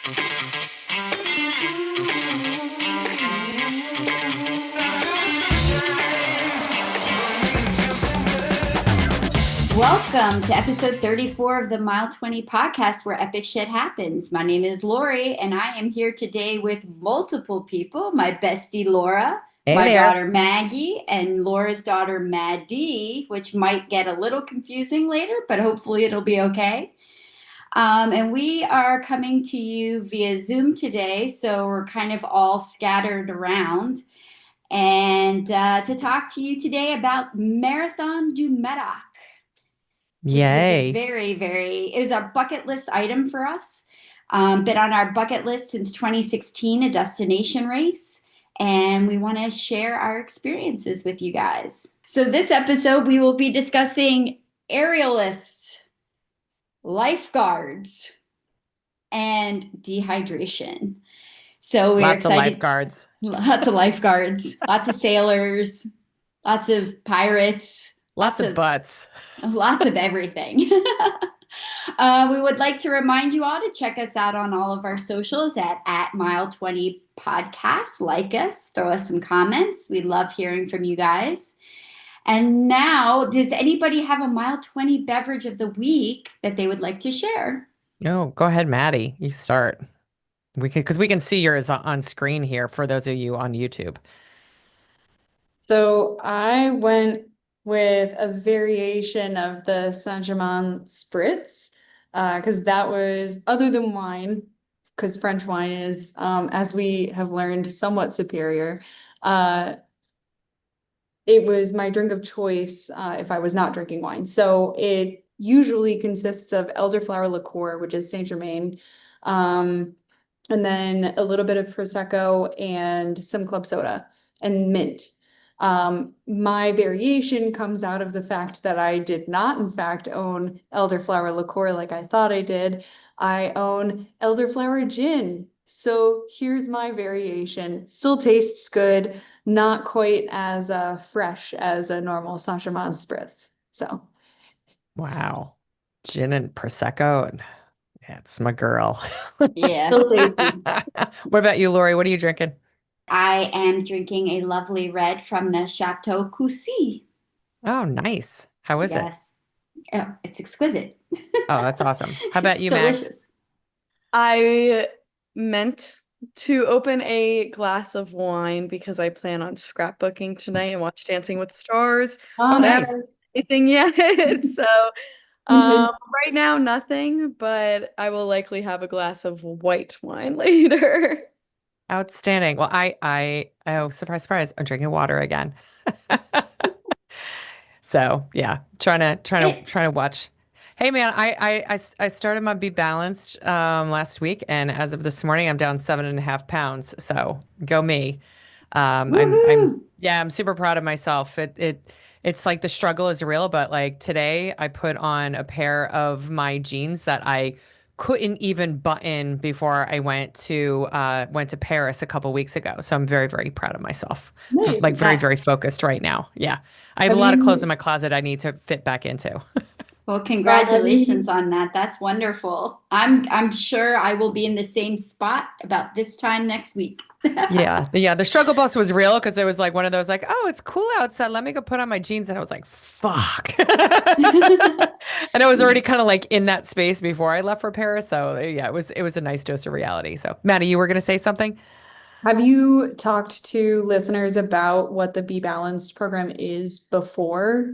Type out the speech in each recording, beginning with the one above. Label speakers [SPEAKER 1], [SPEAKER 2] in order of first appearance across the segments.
[SPEAKER 1] Welcome to episode 34 of the Mile 20 podcast where epic shit happens. My name is Lori and I am here today with multiple people. My bestie Laura,
[SPEAKER 2] Hey
[SPEAKER 1] my
[SPEAKER 2] there.
[SPEAKER 1] daughter Maggie, and Laura's daughter Maddie, which might get a little confusing later, but hopefully it'll be okay. And we are coming to you via Zoom today, so we're kind of all scattered around. And to talk to you today about Marathon du Médoc, which was a
[SPEAKER 2] Yay.
[SPEAKER 1] it was our bucket list item for us. Been on our bucket list since 2016, a destination race. And we want to share our experiences with you guys. So this episode, we will be discussing aerialists, lifeguards, and dehydration. So we're
[SPEAKER 2] Lots of
[SPEAKER 1] excited.
[SPEAKER 2] lifeguards.
[SPEAKER 1] Lots of lifeguards, lots of sailors, lots of pirates,
[SPEAKER 2] Lots of butts.
[SPEAKER 1] lots of everything. We would like to remind you all to check us out on all of our socials at Mile 20 Podcast. Like us, throw us some comments. We love hearing from you guys. And now, does anybody have a Mile 20 beverage of the week that they would like to share?
[SPEAKER 2] Oh, go ahead, Maddie. You start. Because we can see yours on screen here for those of you on YouTube.
[SPEAKER 3] So I went with a variation of the Saint-Germain Spritz, because that was, other than wine, because French wine is, as we have learned, somewhat superior. It was my drink of choice if I was not drinking wine. So it usually consists of elderflower liqueur, which is Saint-Germain, and then a little bit of Prosecco and some club soda and mint. My variation comes out of the fact that I did not, in fact, own elderflower liqueur like I thought I did. I own elderflower gin. So here's my variation. Still tastes good, not quite as fresh as a normal Saint-Germain Spritz. So,
[SPEAKER 2] Wow. Gin and Prosecco. And yeah, it's my girl.
[SPEAKER 1] Yeah.
[SPEAKER 3] still tasty.
[SPEAKER 2] What about you, Lori? What are you drinking?
[SPEAKER 1] I am drinking a lovely red from the Château Coucy.
[SPEAKER 2] Oh, nice. How is it?
[SPEAKER 1] Yes. Oh, it's exquisite.
[SPEAKER 2] Oh, that's awesome. How about
[SPEAKER 1] It's
[SPEAKER 2] you, Max?
[SPEAKER 1] delicious.
[SPEAKER 4] I meant to open a glass of wine because I plan on scrapbooking tonight and watch Dancing with the Stars.
[SPEAKER 3] Oh,
[SPEAKER 4] Don't
[SPEAKER 2] nice.
[SPEAKER 4] have anything yet. So right now, nothing, but I will likely have a glass of white wine later.
[SPEAKER 2] Outstanding. Well, oh, surprise, surprise, I'm drinking water again. So yeah, trying to watch. Hey man, I started my Be Balanced last week, and as of this morning, I'm down 7.5 pounds. So go me. I'm super proud of myself. It's like the struggle is real, but like today I put on a pair of my jeans that I couldn't even button before I went to Paris a couple weeks ago. So I'm very, very proud of myself.
[SPEAKER 3] Nice.
[SPEAKER 2] Like very, very focused right now. Yeah. I have a lot of clothes in my closet I need to fit back into.
[SPEAKER 1] Well, congratulations on that. That's wonderful. I'm sure I will be in the same spot about this time next week.
[SPEAKER 2] Yeah. The struggle bus was real because it was like one of those like, oh, it's cool outside. Let me go put on my jeans. And I was like, fuck. And I was already kind of like in that space before I left for Paris. So yeah, it was a nice dose of reality. So Maddie, you were going to say something?
[SPEAKER 3] Have you talked to listeners about what the Be Balanced program is before?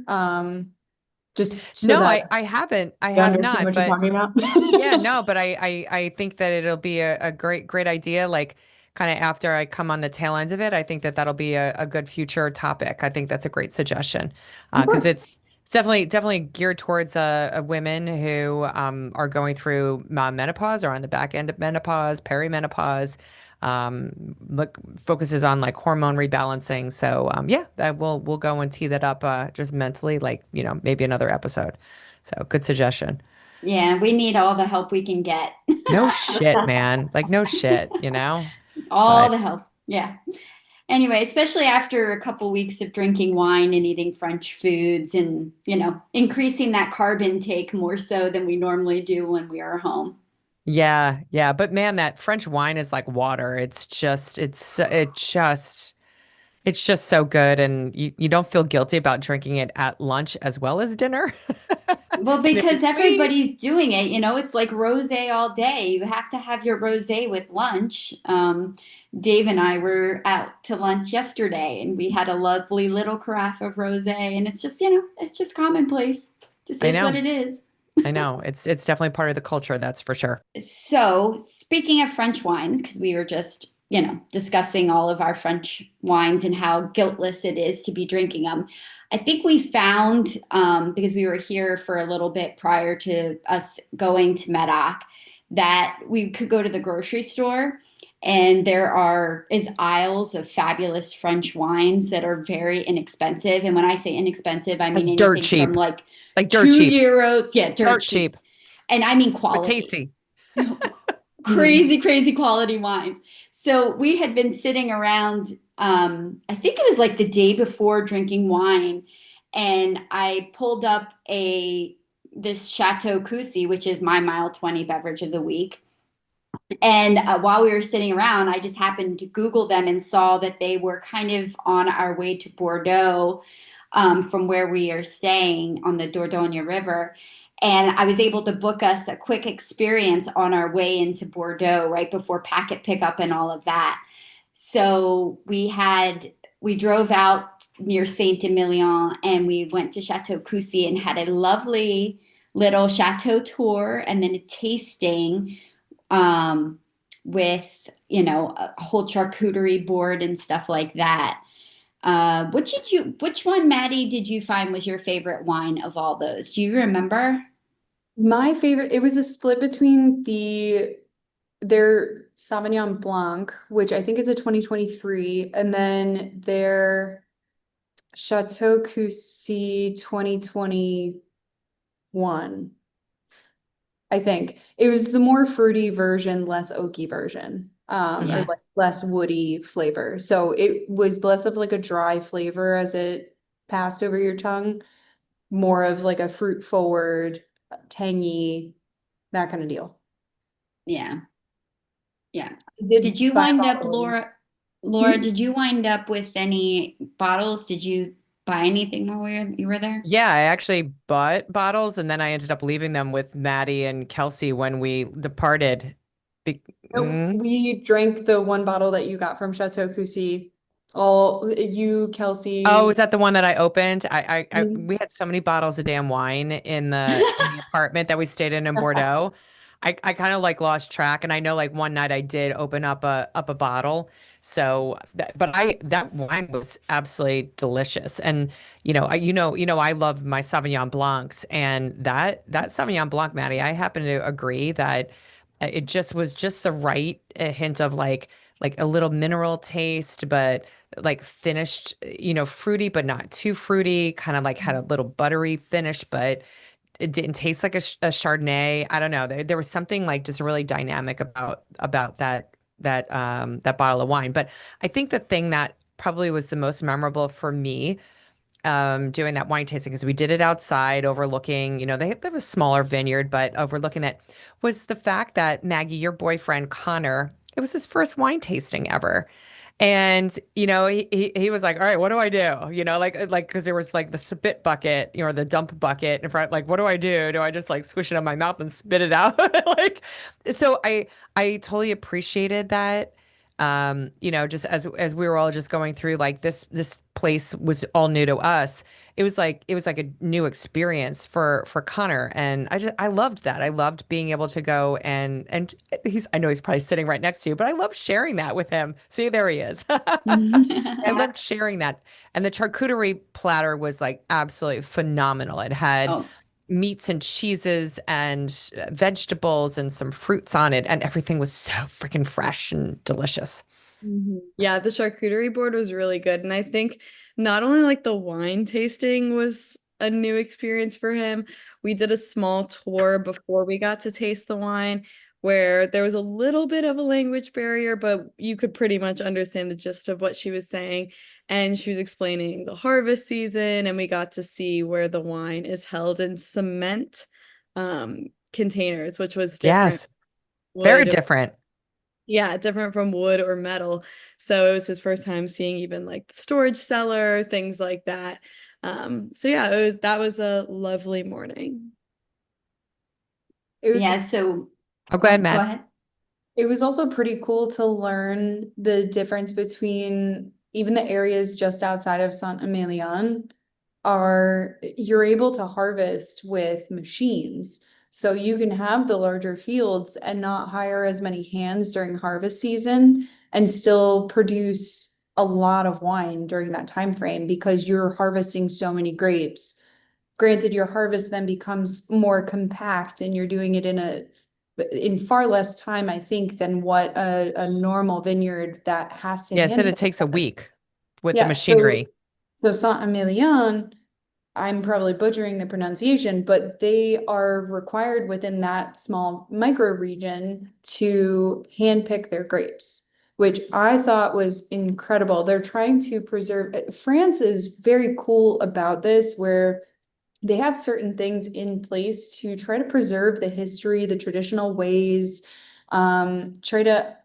[SPEAKER 3] Just so
[SPEAKER 2] No,
[SPEAKER 3] that
[SPEAKER 2] I haven't. I
[SPEAKER 3] you
[SPEAKER 2] have
[SPEAKER 3] understand
[SPEAKER 2] not.
[SPEAKER 3] what you're
[SPEAKER 2] But
[SPEAKER 3] talking about.
[SPEAKER 2] yeah, no, but I think that it'll be a great idea. Like kind of after I come on the tail end of it, I think that that'll be a good future topic. I think that's a great suggestion because it's definitely geared towards women who are going through menopause or on the back end of menopause, perimenopause. Focuses on like hormone rebalancing. So yeah, we'll go and tee that up just mentally, like maybe another episode. So good suggestion.
[SPEAKER 1] Yeah, we need all the help we can get.
[SPEAKER 2] No shit, man. Like no shit,
[SPEAKER 1] All
[SPEAKER 2] But
[SPEAKER 1] the help. Yeah. Anyway, especially after a couple weeks of drinking wine and eating French foods and, increasing that carb intake more so than we normally do when we are home.
[SPEAKER 2] Yeah, yeah. But man, that French wine is like water. It's just so good. And you don't feel guilty about drinking it at lunch as well as dinner.
[SPEAKER 1] Well,
[SPEAKER 2] And in
[SPEAKER 1] because
[SPEAKER 2] between.
[SPEAKER 1] everybody's doing it, it's like rosé all day. You have to have your rosé with lunch. Dave and I were out to lunch yesterday and we had a lovely little carafe of rosé, and it's just commonplace. Just
[SPEAKER 2] I
[SPEAKER 1] is what
[SPEAKER 2] know.
[SPEAKER 1] it is.
[SPEAKER 2] I know. It's definitely part of the culture, that's for sure.
[SPEAKER 1] So, speaking of French wines, because we were just, discussing all of our French wines and how guiltless it is to be drinking them, I think we found, because we were here for a little bit prior to us going to Medoc, that we could go to the grocery store and is aisles of fabulous French wines that are very inexpensive. And when I say inexpensive, I mean
[SPEAKER 2] Like dirt
[SPEAKER 1] anything from
[SPEAKER 2] cheap.
[SPEAKER 1] like
[SPEAKER 2] Like dirt cheap.
[SPEAKER 1] €2. Yeah, dirt
[SPEAKER 2] Dirt
[SPEAKER 1] cheap.
[SPEAKER 2] cheap,
[SPEAKER 1] And I mean
[SPEAKER 2] but
[SPEAKER 1] quality.
[SPEAKER 2] tasty.
[SPEAKER 3] Mhm.
[SPEAKER 1] Crazy, crazy quality wines. So we had been sitting around, I think it was like the day before drinking wine, and I pulled up this Chateau Coucy, which is my mile 20 beverage of the week. And while we were sitting around, I just happened to Google them and saw that they were kind of on our way to Bordeaux, from where we are staying on the Dordogne River. And I was able to book us a quick experience on our way into Bordeaux right before packet pickup and all of that. So we drove out near Saint Emilion and we went to Chateau Coucy and had a lovely little chateau tour and then a tasting, um, with a whole charcuterie board and stuff like that. Which one, Maddie, did you find was your favorite wine of all those? Do you remember?
[SPEAKER 3] My favorite, it was a split between their Sauvignon Blanc, which I think is a 2023, and then their Chateau Coucy 2021. I think it was the more fruity version, less oaky version, or
[SPEAKER 1] Yeah.
[SPEAKER 3] like less woody flavor. So it was less of like a dry flavor as it passed over your tongue, more of like a fruit forward, tangy, that kind of deal.
[SPEAKER 1] Yeah. Yeah.
[SPEAKER 3] I did
[SPEAKER 1] Did you
[SPEAKER 3] buy a
[SPEAKER 1] wind up,
[SPEAKER 3] bottle.
[SPEAKER 1] Laura? Laura,
[SPEAKER 3] Hmm?
[SPEAKER 1] did you wind up with any bottles? Did you buy anything while you were there?
[SPEAKER 2] Yeah, I actually bought bottles and then I ended up leaving them with Maddie and Kelsey when we departed. Be
[SPEAKER 3] Nope.
[SPEAKER 2] mm.
[SPEAKER 3] We drank the one bottle that you got from Chateau Coucy. All you,
[SPEAKER 2] Oh,
[SPEAKER 3] Kelsey.
[SPEAKER 2] is that the one that I opened?
[SPEAKER 3] Mhm.
[SPEAKER 2] We had so many bottles of damn wine in the apartment that we stayed in Bordeaux. I kind of like lost track, and I know like one night I did open up a bottle. So, but that wine was absolutely delicious, and I love my Sauvignon Blancs, and that Sauvignon Blanc, Maddie, I happen to agree that it just was just the right hint of like a little mineral taste, but like finished, fruity, but not too fruity, kind of like had a little buttery finish, but it didn't taste like a Chardonnay. I don't know. There was something like just really dynamic about that bottle of wine. But I think the thing that probably was the most memorable for me, doing that wine tasting, because we did it outside overlooking, they have a smaller vineyard, but overlooking it, was the fact that Maggie, your boyfriend Connor, it was his first wine tasting ever. And he was like, "All right, what do I do?" Like because there was like the spit bucket, or the dump bucket in front. Like, what do I do? Do I just like squish it in my mouth and spit it out? Like, so I totally appreciated that. Just as we were all just going through, like this place was all new to us. It was like a new experience for Connor, and I loved that. I loved being able to go and I know he's probably sitting right next to you, but I love sharing that with him. See, there he is. I loved sharing that. And the charcuterie platter was like absolutely phenomenal. It had
[SPEAKER 1] Oh,
[SPEAKER 2] meats and cheeses and vegetables and some fruits on it, and everything was so freaking fresh and delicious.
[SPEAKER 4] Yeah, the charcuterie board was really good. And I think not only like the wine tasting was a new experience for him, we did a small tour before we got to taste the wine where there was a little bit of a language barrier, but you could pretty much understand the gist of what she was saying. And she was explaining the harvest season, and we got to see where the wine is held in cement containers, which was different
[SPEAKER 2] Yes. Very
[SPEAKER 4] wood.
[SPEAKER 2] different.
[SPEAKER 4] Yeah, different from wood or metal. So it was his first time seeing even like the storage cellar, things like that. So yeah, that was a lovely morning.
[SPEAKER 3] It,
[SPEAKER 1] Yeah, so
[SPEAKER 2] Oh, go ahead,
[SPEAKER 1] go
[SPEAKER 2] Matt.
[SPEAKER 1] ahead.
[SPEAKER 3] it was also pretty cool to learn the difference between even the areas just outside of Saint-Emilion are you're able to harvest with machines. So you can have the larger fields and not hire as many hands during harvest season and still produce a lot of wine during that time frame because you're harvesting so many grapes. Granted, your harvest then becomes more compact and you're doing it in far less time, I think, than what a normal vineyard that has to
[SPEAKER 2] Yeah, it said
[SPEAKER 3] hand.
[SPEAKER 2] it takes a week with the
[SPEAKER 3] Yeah, so
[SPEAKER 2] machinery.
[SPEAKER 3] so Saint-Emilion, I'm probably butchering the pronunciation, but they are required within that small micro region to handpick their grapes, which I thought was incredible. They're trying to preserve. France is very cool about this, where they have certain things in place to try to preserve the history, the traditional ways, try to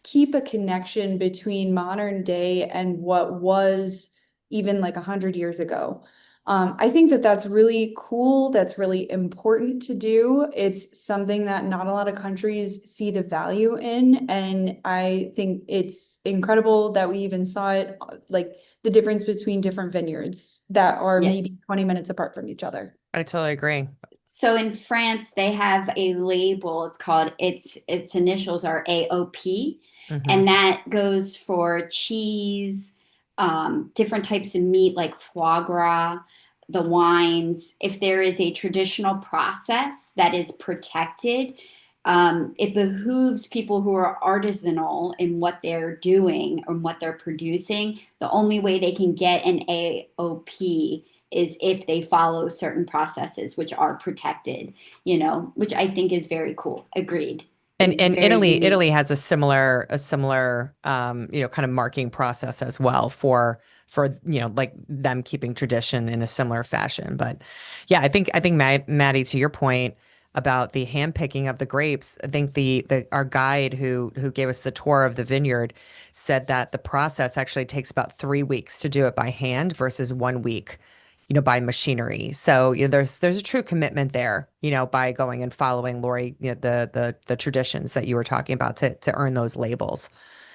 [SPEAKER 3] keep a connection between modern day and what was even like 100 years ago. I think that that's really cool. That's really important to do. It's something that not a lot of countries see the value in. And I think it's incredible that we even saw it, like the difference between different vineyards that are
[SPEAKER 1] Yeah.
[SPEAKER 3] maybe 20 minutes apart from each other.
[SPEAKER 2] I totally agree.
[SPEAKER 1] So in France, they have a label. It's called its initials are AOP,
[SPEAKER 2] Hmm.
[SPEAKER 1] and that goes for cheese, different types of meat like foie gras, the wines. If there is a traditional process that is protected, it behooves people who are artisanal in what they're doing and what they're producing. The only way they can get an AOP is if they follow certain processes which are protected, which I think is very cool. Agreed. It
[SPEAKER 2] And
[SPEAKER 1] is very
[SPEAKER 2] Italy
[SPEAKER 1] unique.
[SPEAKER 2] has a similar kind of marking process as well for like them keeping tradition in a similar fashion. But yeah, I think Maddie, to your point about the hand picking of the grapes, I think the our guide who gave us the tour of the vineyard said that the process actually takes about 3 weeks to do it by hand versus 1 week, by machinery. So there's a true commitment there, by going and following Lori, the traditions that you were talking about to earn those labels.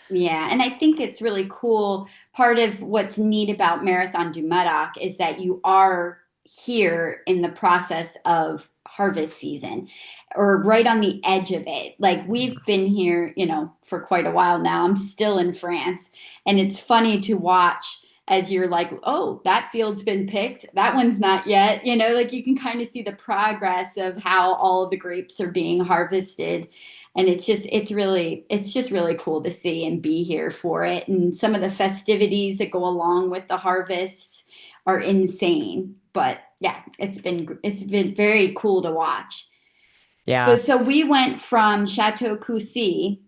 [SPEAKER 1] Yeah, and I think it's really cool. Part of what's neat about Marathon du Médoc is that you are here in the process of harvest season or right on the edge of it. Like we've been here, for quite a while now. I'm still in France, and it's funny to watch as you're like, oh, that field's been picked. That one's not yet. Like you can kind of see the progress of how all of the grapes are being harvested, and it's just really cool to see and be here for it. And some of the festivities that go along with the harvests are insane, but yeah, it's been very cool to watch.
[SPEAKER 2] Yeah.
[SPEAKER 1] But so we went from Chateau Coucy,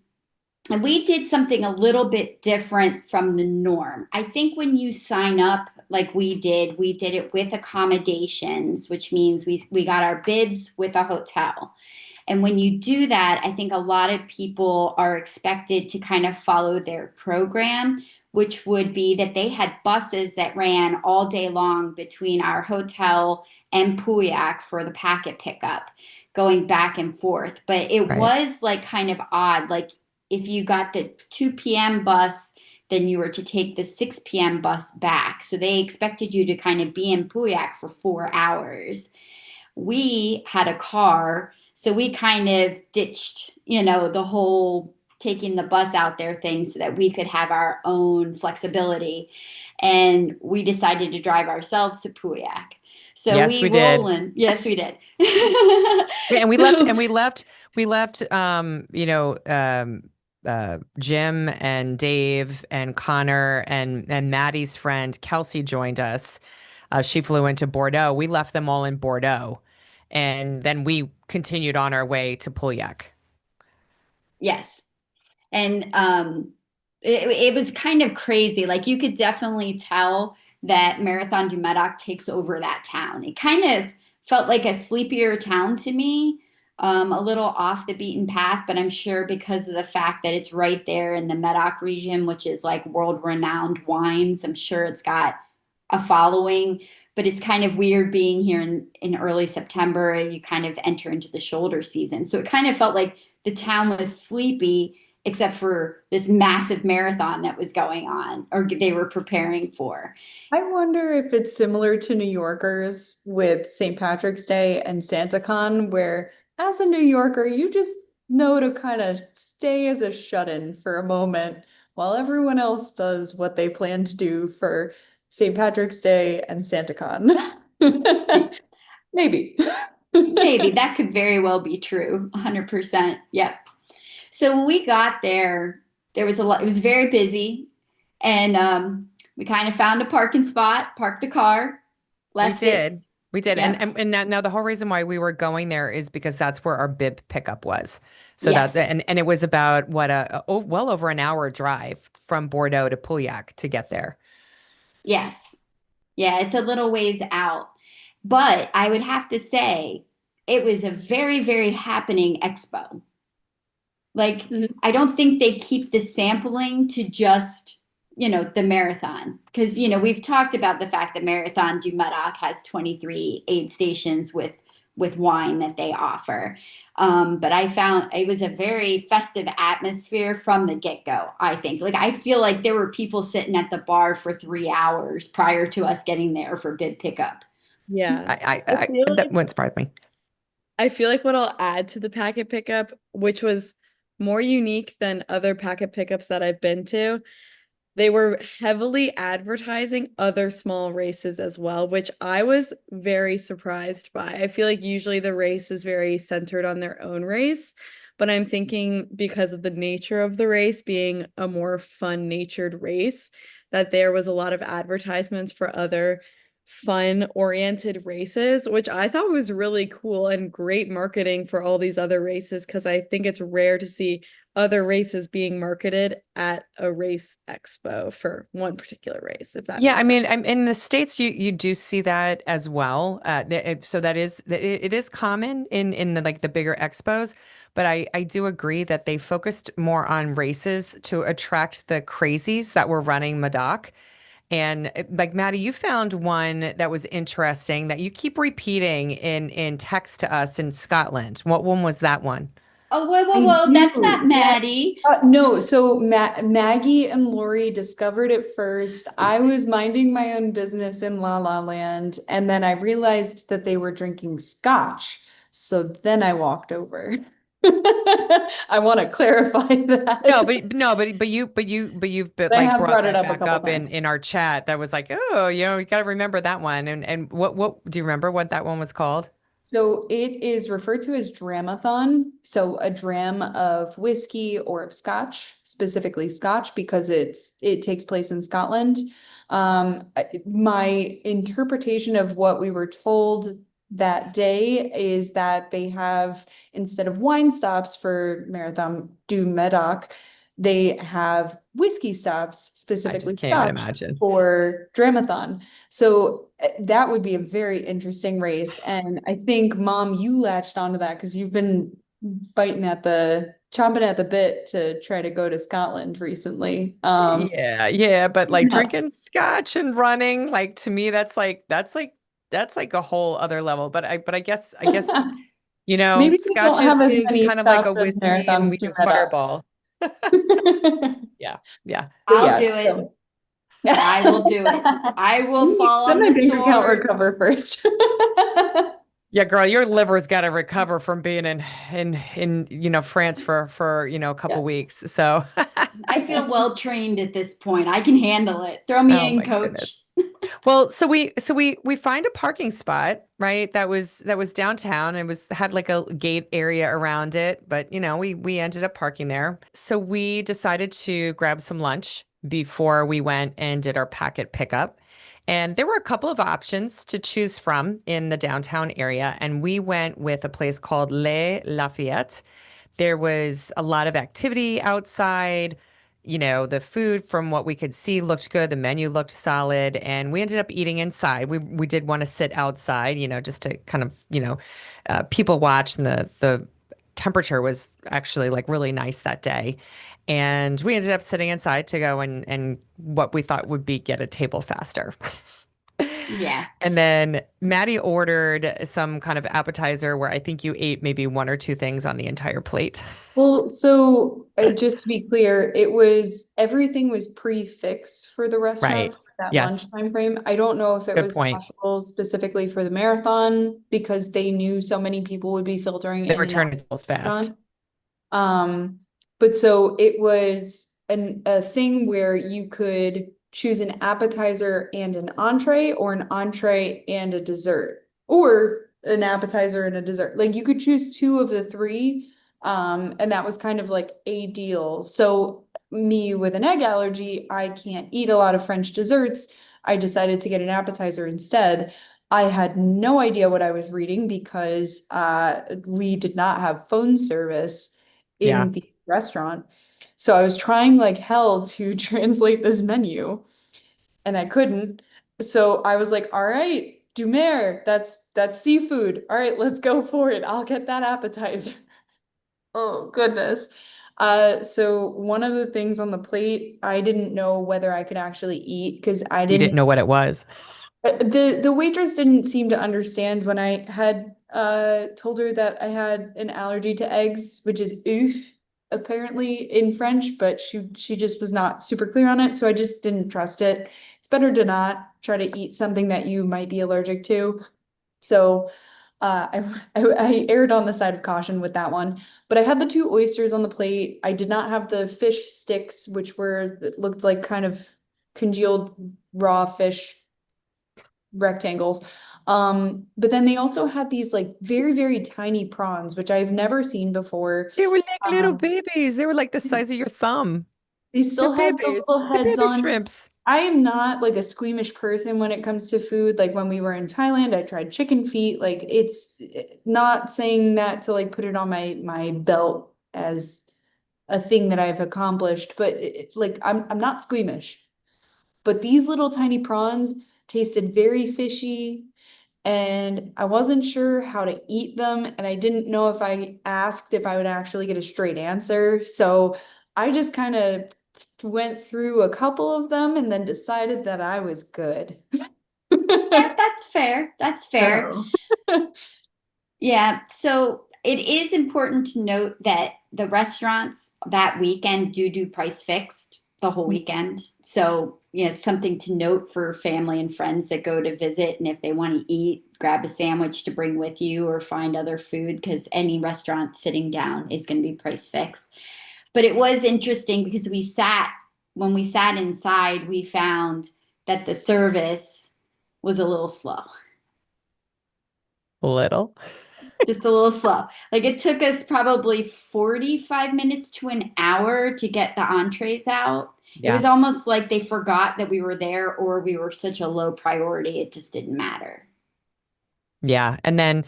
[SPEAKER 1] and we did something a little bit different from the norm. I think when you sign up like we did it with accommodations, which means we got our bibs with a hotel. And when you do that, I think a lot of people are expected to kind of follow their program, which would be that they had buses that ran all day long between our hotel and Pauillac for the packet pickup, going back and forth. But it
[SPEAKER 2] Right.
[SPEAKER 1] was like kind of odd. Like if you got the 2 p.m. bus, then you were to take the 6 p.m. bus back. So they expected you to kind of be in Pauillac for 4 hours. We had a car, so we kind of ditched, the whole taking the bus out there thing so that we could have our own flexibility. And we decided to drive ourselves to Pauillac. So
[SPEAKER 2] Yes,
[SPEAKER 1] we
[SPEAKER 2] we
[SPEAKER 1] roll
[SPEAKER 2] did.
[SPEAKER 1] in. Yes, we did.
[SPEAKER 2] And we left
[SPEAKER 1] So
[SPEAKER 2] and we left Jim and Dave and Connor and Maddie's friend Kelsey joined us. She flew into Bordeaux. We left them all in Bordeaux. And then we continued on our way to Pauillac.
[SPEAKER 1] yes. And it was kind of crazy. Like you could definitely tell that Marathon du Médoc takes over that town. It kind of felt like a sleepier town to me. A little off the beaten path, but I'm sure because of the fact that it's right there in the Medoc region, which is like world-renowned wines, I'm sure it's got a following. But it's kind of weird being here in early September. You kind of enter into the shoulder season. So it kind of felt like the town was sleepy, except for this massive marathon that was going on or they were preparing for.
[SPEAKER 3] I wonder if it's similar to New Yorkers with St. Patrick's Day and SantaCon, where as a New Yorker, you just know to kind of stay as a shut-in for a moment while everyone else does what they plan to do for St. Patrick's Day and SantaCon. Maybe.
[SPEAKER 1] Maybe that could very well be true. 100%. Yep. So when we got there, there was a lot, it was very busy. And we kind of found a parking spot, parked the car, left it.
[SPEAKER 2] We did.
[SPEAKER 1] Yep.
[SPEAKER 2] And now the whole reason why we were going there is because that's where our bib pickup was. So
[SPEAKER 1] Yes.
[SPEAKER 2] and it was about well over an hour drive from Bordeaux to Pauillac to get there.
[SPEAKER 1] Yes. Yeah, it's a little ways out. But I would have to say it was a very, very happening expo. Like, I don't think they keep the sampling to just, the marathon. Because, we've talked about the fact that Marathon du Médoc has 23 aid stations with wine that they offer. But I found it was a very festive atmosphere from the get-go, I think. Like, I feel like there were people sitting at the bar for 3 hours prior to us getting there for bid pickup.
[SPEAKER 4] Yeah.
[SPEAKER 2] That wouldn't surprise me.
[SPEAKER 4] I feel like what I'll add to the packet pickup, which was more unique than other packet pickups that I've been to, they were heavily advertising other small races as well, which I was very surprised by. I feel like usually the race is very centered on their own race, but I'm thinking because of the nature of the race being a more fun-natured race, that there was a lot of advertisements for other fun-oriented races, which I thought was really cool and great marketing for all these other races, because I think it's rare to see other races being marketed at a race expo for one particular race, if that
[SPEAKER 2] Yeah,
[SPEAKER 4] makes
[SPEAKER 2] I mean,
[SPEAKER 4] sense.
[SPEAKER 2] in the States, you do see that as well. So it is common in the bigger expos, but I do agree that they focused more on races to attract the crazies that were running Madoc. And like Maddie, you found one that was interesting that you keep repeating in text to us in Scotland. What one was that one?
[SPEAKER 1] Oh, whoa, whoa,
[SPEAKER 3] I
[SPEAKER 1] whoa. That's
[SPEAKER 3] do.
[SPEAKER 1] not Maddie.
[SPEAKER 3] No, so Maggie and Lori discovered it first. I was minding my own business in La La Land, and then I realized that they were drinking scotch. So then I walked over. I want to clarify that.
[SPEAKER 2] You've
[SPEAKER 3] I
[SPEAKER 2] like
[SPEAKER 3] have
[SPEAKER 2] brought
[SPEAKER 3] brought it
[SPEAKER 2] that
[SPEAKER 3] up a
[SPEAKER 2] back
[SPEAKER 3] couple
[SPEAKER 2] up
[SPEAKER 3] times.
[SPEAKER 2] in our chat. That was like, oh, you got to remember that one. And what do you remember what that one was called?
[SPEAKER 3] So it is referred to as dramathon. So a dram of whiskey or of scotch, specifically scotch, because it takes place in Scotland. My interpretation of what we were told that day is that they have, instead of wine stops for Marathon du Médoc, they have whiskey stops,
[SPEAKER 2] I
[SPEAKER 3] specifically
[SPEAKER 2] just can't even
[SPEAKER 3] scotch,
[SPEAKER 2] imagine.
[SPEAKER 3] for dramathon. So that would be a very interesting race. And I think, Mom, you latched onto that because you've been chomping at the bit to try to go to Scotland recently.
[SPEAKER 2] Yeah, but like
[SPEAKER 3] Yeah.
[SPEAKER 2] drinking scotch and running, like to me, that's like a whole other level. But I guess
[SPEAKER 3] Maybe we
[SPEAKER 2] scotch
[SPEAKER 3] don't have as
[SPEAKER 2] is
[SPEAKER 3] many
[SPEAKER 2] kind of like a
[SPEAKER 3] stops as
[SPEAKER 2] whiskey, and
[SPEAKER 3] Marathon
[SPEAKER 2] we
[SPEAKER 3] to
[SPEAKER 2] do
[SPEAKER 3] Medoc.
[SPEAKER 2] Fireball. Yeah, yeah.
[SPEAKER 3] But
[SPEAKER 1] I'll
[SPEAKER 3] yeah,
[SPEAKER 1] do it.
[SPEAKER 3] so.
[SPEAKER 1] I will do it. I will fall
[SPEAKER 3] Let
[SPEAKER 1] on
[SPEAKER 3] my
[SPEAKER 1] the
[SPEAKER 3] bank account
[SPEAKER 1] sword.
[SPEAKER 3] recover first.
[SPEAKER 2] Yeah, girl, your liver's got to recover from being in France for a
[SPEAKER 3] Yeah.
[SPEAKER 2] couple weeks. So,
[SPEAKER 1] I feel well trained at this point. I can handle it. Throw me
[SPEAKER 2] oh
[SPEAKER 1] in,
[SPEAKER 2] my
[SPEAKER 1] coach.
[SPEAKER 2] goodness. Well, so we find a parking spot, right? That was downtown. It had like a gate area around it, but we ended up parking there. So we decided to grab some lunch before we went and did our packet pickup. And there were a couple of options to choose from in the downtown area, and we went with a place called Les Lafayette. There was a lot of activity outside. the food from what we could see looked good. The menu looked solid, and we ended up eating inside. We did want to sit outside, just to kind of, people watch, and the temperature was actually like really nice that day. And we ended up sitting inside to go and what we thought would be get a table faster.
[SPEAKER 1] Yeah.
[SPEAKER 2] And then Maddie ordered some kind of appetizer where I think you ate maybe one or two things on the entire plate.
[SPEAKER 3] Well, so just to be clear, everything was pre-fixed for the restaurant
[SPEAKER 2] Right.
[SPEAKER 3] for that
[SPEAKER 2] Yes.
[SPEAKER 3] lunch time frame. I don't know if it
[SPEAKER 2] Good
[SPEAKER 3] was
[SPEAKER 2] point.
[SPEAKER 3] special specifically for the marathon because they knew so many people would be filtering
[SPEAKER 2] They
[SPEAKER 3] in
[SPEAKER 2] were
[SPEAKER 3] and out
[SPEAKER 2] turning
[SPEAKER 3] of
[SPEAKER 2] tables
[SPEAKER 3] the
[SPEAKER 2] fast.
[SPEAKER 3] restaurant. But so it was a thing where you could choose an appetizer and an entree, or an entree and a dessert, or an appetizer and a dessert. Like you could choose two of the three. And that was kind of like a deal. So me with an egg allergy, I can't eat a lot of French desserts. I decided to get an appetizer instead. I had no idea what I was reading because we did not have phone service
[SPEAKER 2] Yeah.
[SPEAKER 3] in the restaurant. So I was trying like hell to translate this menu and I couldn't. So I was like, all right, du mer, that's seafood. All right, let's go for it. I'll get that appetizer. Oh goodness. So one of the things on the plate, I didn't know whether I could actually eat because I
[SPEAKER 2] You didn't
[SPEAKER 3] didn't
[SPEAKER 2] know what it was.
[SPEAKER 3] the waitress didn't seem to understand when I had told her that I had an allergy to eggs, which is oeuf apparently in French, but she just was not super clear on it, so I just didn't trust it. It's better to not try to eat something that you might be allergic to. So I erred on the side of caution with that one, but I had the two oysters on the plate. I did not have the fish sticks, which looked like kind of congealed raw fish rectangles. But then they also had these like very, very tiny prawns, which I've never seen before.
[SPEAKER 2] They were like little
[SPEAKER 3] Um,
[SPEAKER 2] babies. They were like the size of your thumb.
[SPEAKER 3] they
[SPEAKER 2] They're
[SPEAKER 3] still had the
[SPEAKER 2] babies.
[SPEAKER 3] little
[SPEAKER 2] The
[SPEAKER 3] heads
[SPEAKER 2] baby
[SPEAKER 3] on.
[SPEAKER 2] shrimps.
[SPEAKER 3] I am not like a squeamish person when it comes to food. Like when we were in Thailand, I tried chicken feet. Like it's not saying that to like put it on my belt as a thing that I've accomplished, but like I'm not squeamish. But these little tiny prawns tasted very fishy, and I wasn't sure how to eat them, and I didn't know if I asked if I would actually get a straight answer. So I just kind of went through a couple of them and then decided that I was good.
[SPEAKER 1] Yeah, that's fair. That's fair.
[SPEAKER 3] So,
[SPEAKER 1] Yeah. So it is important to note that the restaurants that weekend do price fixed the whole weekend. So, it's something to note for family and friends that go to visit. And if they want to eat, grab a sandwich to bring with you or find other food because any restaurant sitting down is going to be price fixed. But it was interesting because when we sat inside, we found that the service was a little slow.
[SPEAKER 2] Little.
[SPEAKER 1] Just a little slow. Like it took us probably 45 minutes to an hour to get the entrees out. It
[SPEAKER 2] Yeah.
[SPEAKER 1] was almost like they forgot that we were there or we were such a low priority. It just didn't matter.
[SPEAKER 2] Yeah. And then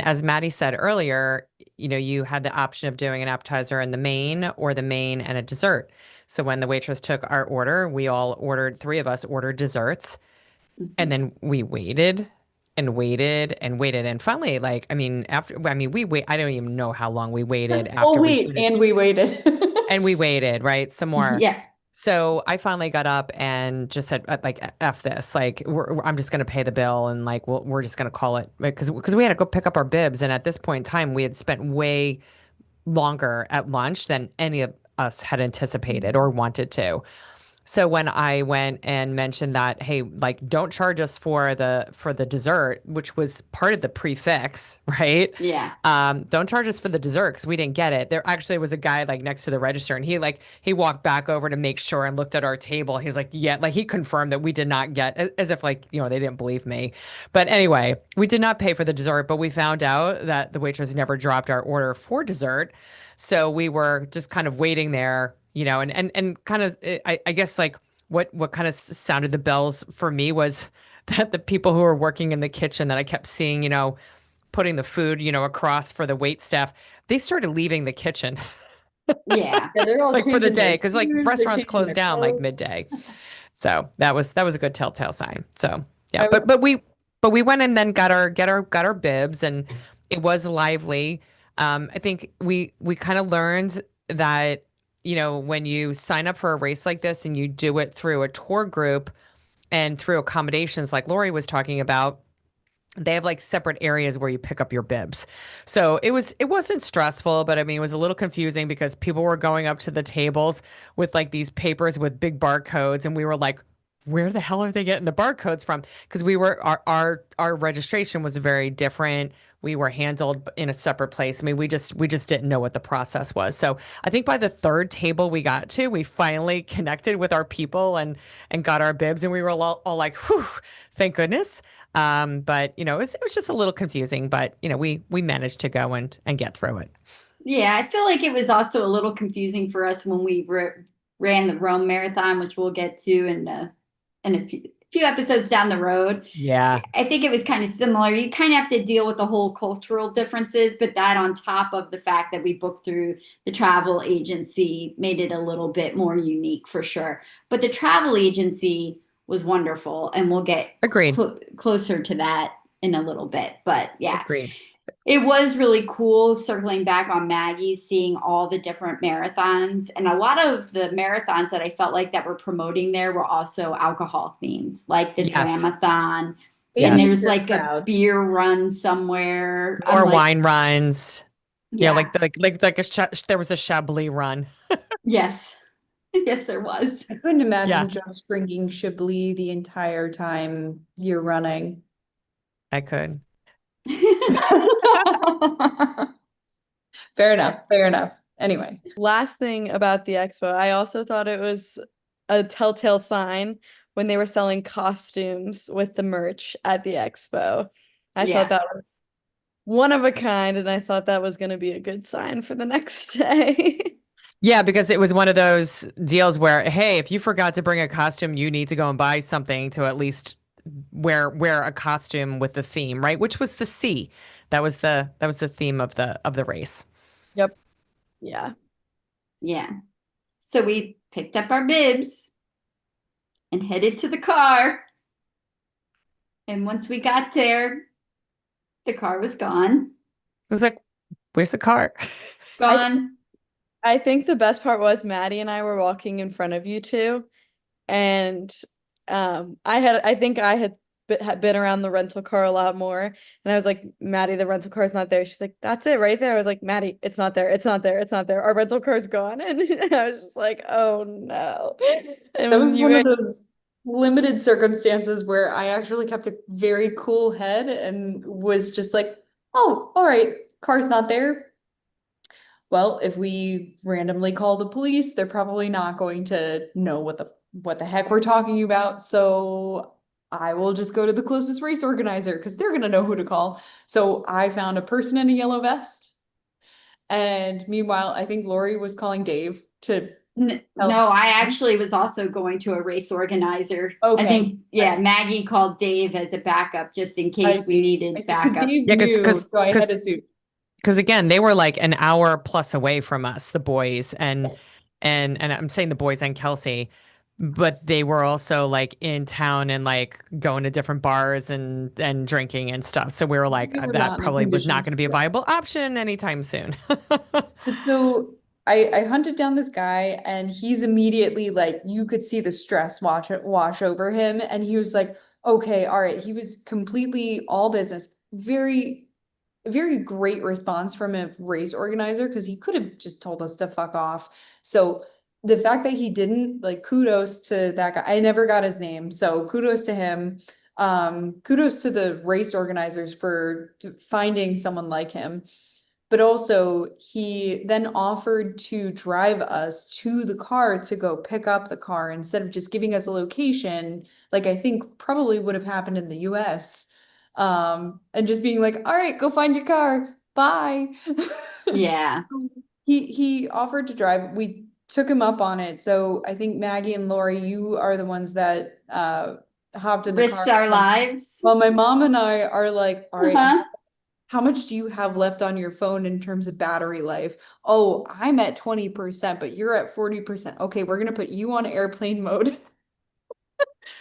[SPEAKER 2] as Maddie said earlier, you had the option of doing an appetizer and the main, or the main and a dessert. So when the waitress took our order, three of us ordered desserts, and
[SPEAKER 1] Mhm.
[SPEAKER 2] then we waited and waited and waited. And finally, we wait, I don't even know how long we waited
[SPEAKER 3] oh
[SPEAKER 2] after we
[SPEAKER 3] wait, and
[SPEAKER 2] finished.
[SPEAKER 3] we waited.
[SPEAKER 2] And we waited, right? Some more.
[SPEAKER 1] Yeah.
[SPEAKER 2] So I finally got up and just said, like, F this. Like, I'm just going to pay the bill, and like, we're just going to call it, because we had to go pick up our bibs. And at this point in time, we had spent way longer at lunch than any of us had anticipated or wanted to. So when I went and mentioned that, hey, like, don't charge us for the dessert, which was part of the prefix, right?
[SPEAKER 1] Yeah.
[SPEAKER 2] Don't charge us for the dessert because we didn't get it. There actually was a guy like next to the register, and he walked back over to make sure and looked at our table. He's like, yeah, like he confirmed that we did not get, as if like, they didn't believe me. But anyway, we did not pay for the dessert, but we found out that the waitress never dropped our order for dessert. So we were just kind of waiting there, and kind of, I guess like what kind of sounded the bells for me was that the people who were working in the kitchen that I kept seeing, putting the food, across for the wait staff, they started leaving the kitchen.
[SPEAKER 1] Yeah.
[SPEAKER 3] Yeah, they're all
[SPEAKER 2] Like for the
[SPEAKER 3] changing their
[SPEAKER 2] day, because like
[SPEAKER 3] shoes, they're
[SPEAKER 2] restaurants
[SPEAKER 3] changing
[SPEAKER 2] close
[SPEAKER 3] their
[SPEAKER 2] down like
[SPEAKER 3] clothes.
[SPEAKER 2] midday. So that was a good telltale sign. So yeah,
[SPEAKER 3] I was
[SPEAKER 2] but we went and then got our bibs, and it was lively. I think we kind of learned that, you know, when you sign up for a race like this and you do it through a tour group and through accommodations like Lori was talking about, they have like separate areas where you pick up your bibs. So it wasn't stressful, but I mean it was a little confusing because people were going up to the tables with like these papers with big barcodes, and we were like, where the hell are they getting the barcodes from? Because we were our registration was very different. We were handled in a separate place. I mean, we just didn't know what the process was. So I think by the third table we got to, we finally connected with our people and got our bibs, and we were all like, whew, thank goodness. But you know, it was just a little confusing, but you know, we managed to go and get through it.
[SPEAKER 1] Yeah, I feel like it was also a little confusing for us when we ran the Rome Marathon, which we'll get to in a few episodes down the road.
[SPEAKER 2] Yeah,
[SPEAKER 1] I think it was kind of similar. You kind of have to deal with the whole cultural differences, but that on top of the fact that we booked through the travel agency made it a little bit more unique for sure. But the travel agency was wonderful, and we'll get
[SPEAKER 2] agreed.
[SPEAKER 1] closer to that in a little bit. But yeah,
[SPEAKER 2] Agreed.
[SPEAKER 1] it was really cool circling back on Maggie, seeing all the different marathons. And a lot of the marathons that I felt like that were promoting there were also alcohol themed, like the
[SPEAKER 2] Yes.
[SPEAKER 1] Dramathon. And
[SPEAKER 2] Yes.
[SPEAKER 1] there's like a beer run somewhere. I'm
[SPEAKER 2] Or
[SPEAKER 1] like,
[SPEAKER 2] wine runs. Yeah,
[SPEAKER 1] yeah,
[SPEAKER 2] like there was a Chablis run.
[SPEAKER 1] yes. Yes, there was.
[SPEAKER 3] I couldn't imagine
[SPEAKER 2] Yeah,
[SPEAKER 3] just drinking Chablis the entire time you're running.
[SPEAKER 2] I could.
[SPEAKER 3] Fair enough. Fair enough. Anyway.
[SPEAKER 4] Last thing about the expo, I also thought it was a telltale sign when they were selling costumes with the merch at the expo. I thought
[SPEAKER 1] Yeah.
[SPEAKER 4] that was one of a kind, and I thought that was going to be a good sign for the next day.
[SPEAKER 2] Yeah, because it was one of those deals where, hey, if you forgot to bring a costume, you need to go and buy something to at least wear a costume with the theme, right? Which was the sea. That was the theme of the race.
[SPEAKER 4] Yep. Yeah.
[SPEAKER 1] Yeah. So we picked up our bibs and headed to the car. And once we got there, the car was gone.
[SPEAKER 2] It was like, where's the car?
[SPEAKER 1] Gone.
[SPEAKER 4] I think the best part was Maddie and I were walking in front of you two, and I think I had been around the rental car a lot more, and I was like, Maddie, the rental car's not there. She's like, that's it right there. I was like, Maddie, it's not there, it's not there, it's not there. Our rental car's gone. And I was just like, oh no.
[SPEAKER 3] That was
[SPEAKER 4] And you
[SPEAKER 3] one of
[SPEAKER 4] guys,
[SPEAKER 3] those limited circumstances where I actually kept a very cool head and was just like, oh, all right, car's not there. Well, if we randomly call the police, they're probably not going to know what the heck we're talking about. So I will just go to the closest race organizer because they're gonna know who to call. So I found a person in a yellow vest. And meanwhile, I think Lori was calling Dave to
[SPEAKER 1] No,
[SPEAKER 3] help.
[SPEAKER 1] I actually was also going to a race organizer. I
[SPEAKER 3] Okay.
[SPEAKER 1] think, yeah, Maggie called Dave as a backup just in
[SPEAKER 3] I
[SPEAKER 1] case we
[SPEAKER 3] see.
[SPEAKER 1] needed
[SPEAKER 3] Because
[SPEAKER 1] backup.
[SPEAKER 3] Dave
[SPEAKER 2] Yeah,
[SPEAKER 3] knew, so I had to suit.
[SPEAKER 2] because again, they were like an hour plus away from us, the boys, and I'm saying the boys and Kelsey, but they were also like in town and like going to different bars and drinking and stuff. So we were like,
[SPEAKER 3] We were
[SPEAKER 2] that
[SPEAKER 3] not in a
[SPEAKER 2] probably was not
[SPEAKER 3] condition.
[SPEAKER 2] going to be a viable option anytime soon.
[SPEAKER 3] But so I hunted down this guy and he's immediately like you could see the stress wash over him and he was like, okay, all right. He was completely all business. Very great response from a race organizer because he could have just told us to fuck off. So the fact that he didn't, like, kudos to that guy. I never got his name, so kudos to him. Kudos to the race organizers for finding someone like him. But also, he then offered to drive us to the car to go pick up the car instead of just giving us a location, like I think probably would have happened in the US. And just being like, all right, go find your car. Bye.
[SPEAKER 1] Yeah.
[SPEAKER 3] He offered to drive. We took him up on it. So I think Maggie and Lori, you are the ones that hopped in the car.
[SPEAKER 1] Risked our lives.
[SPEAKER 3] Well, my mom and I are like, all right,
[SPEAKER 1] Uh-huh.
[SPEAKER 3] how much do you have left on your phone in terms of battery life? Oh, I'm at 20%, but you're at 40%. Okay, we're gonna put you on airplane mode.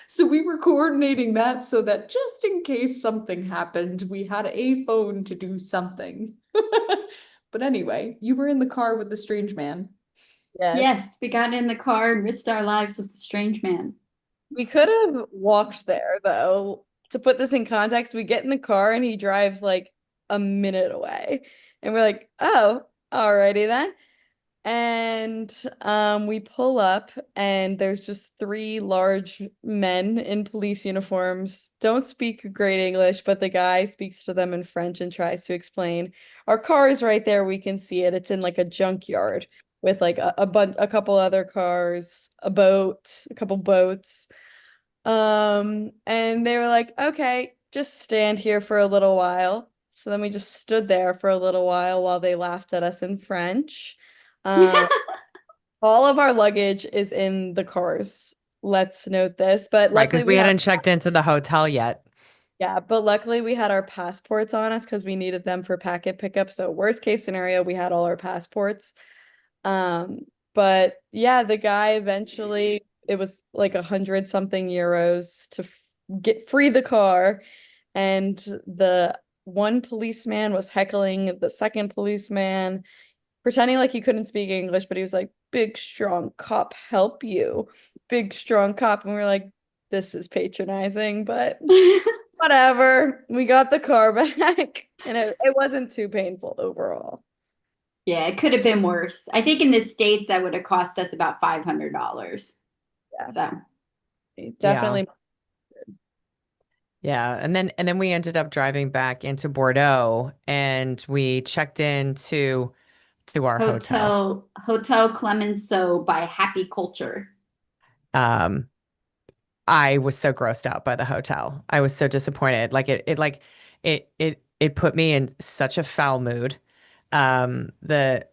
[SPEAKER 3] So we were coordinating that so that just in case something happened, we had a phone to do something. But anyway, you were in the car with the strange man.
[SPEAKER 4] Yes.
[SPEAKER 1] Yes, we got in the car and risked our lives with the strange man.
[SPEAKER 4] We could have walked there though. To put this in context, we get in the car and he drives like a minute away. And we're like, oh, alrighty then. And we pull up and there's just three large men in police uniforms. Don't speak great English, but the guy speaks to them in French and tries to explain. Our car is right there. We can see it. It's in like a junkyard with like a couple other cars, a boat, a couple boats. And they were like, okay, just stand here for a little while. So then we just stood there for a little while they laughed at us in French. Um, all of our luggage is in the cars. Let's note this, but
[SPEAKER 2] Right,
[SPEAKER 4] luckily
[SPEAKER 2] because we
[SPEAKER 4] we had
[SPEAKER 2] hadn't checked into the hotel yet.
[SPEAKER 4] yeah, but luckily we had our passports on us because we needed them for packet pickup. So worst case scenario, we had all our passports. Um, but yeah, the guy eventually it was like 100 something euros to get free the car, and the one policeman was heckling the second policeman, pretending like he couldn't speak English, but he was like, "Big strong cop, help you, big strong cop," and we were like, "This is patronizing," but whatever. We got the car back, and it wasn't too painful overall.
[SPEAKER 1] Yeah, it could have been worse. I think in the States that would have cost us about $500.
[SPEAKER 4] Yeah,
[SPEAKER 1] So
[SPEAKER 2] Yeah.
[SPEAKER 4] definitely.
[SPEAKER 2] Yeah. And then we ended up driving back into Bordeaux and we checked into to our hotel.
[SPEAKER 1] Hotel Clemenceau by Happy Culture.
[SPEAKER 2] Um, I was so grossed out by the hotel. I was so disappointed. It put me in such a foul mood. The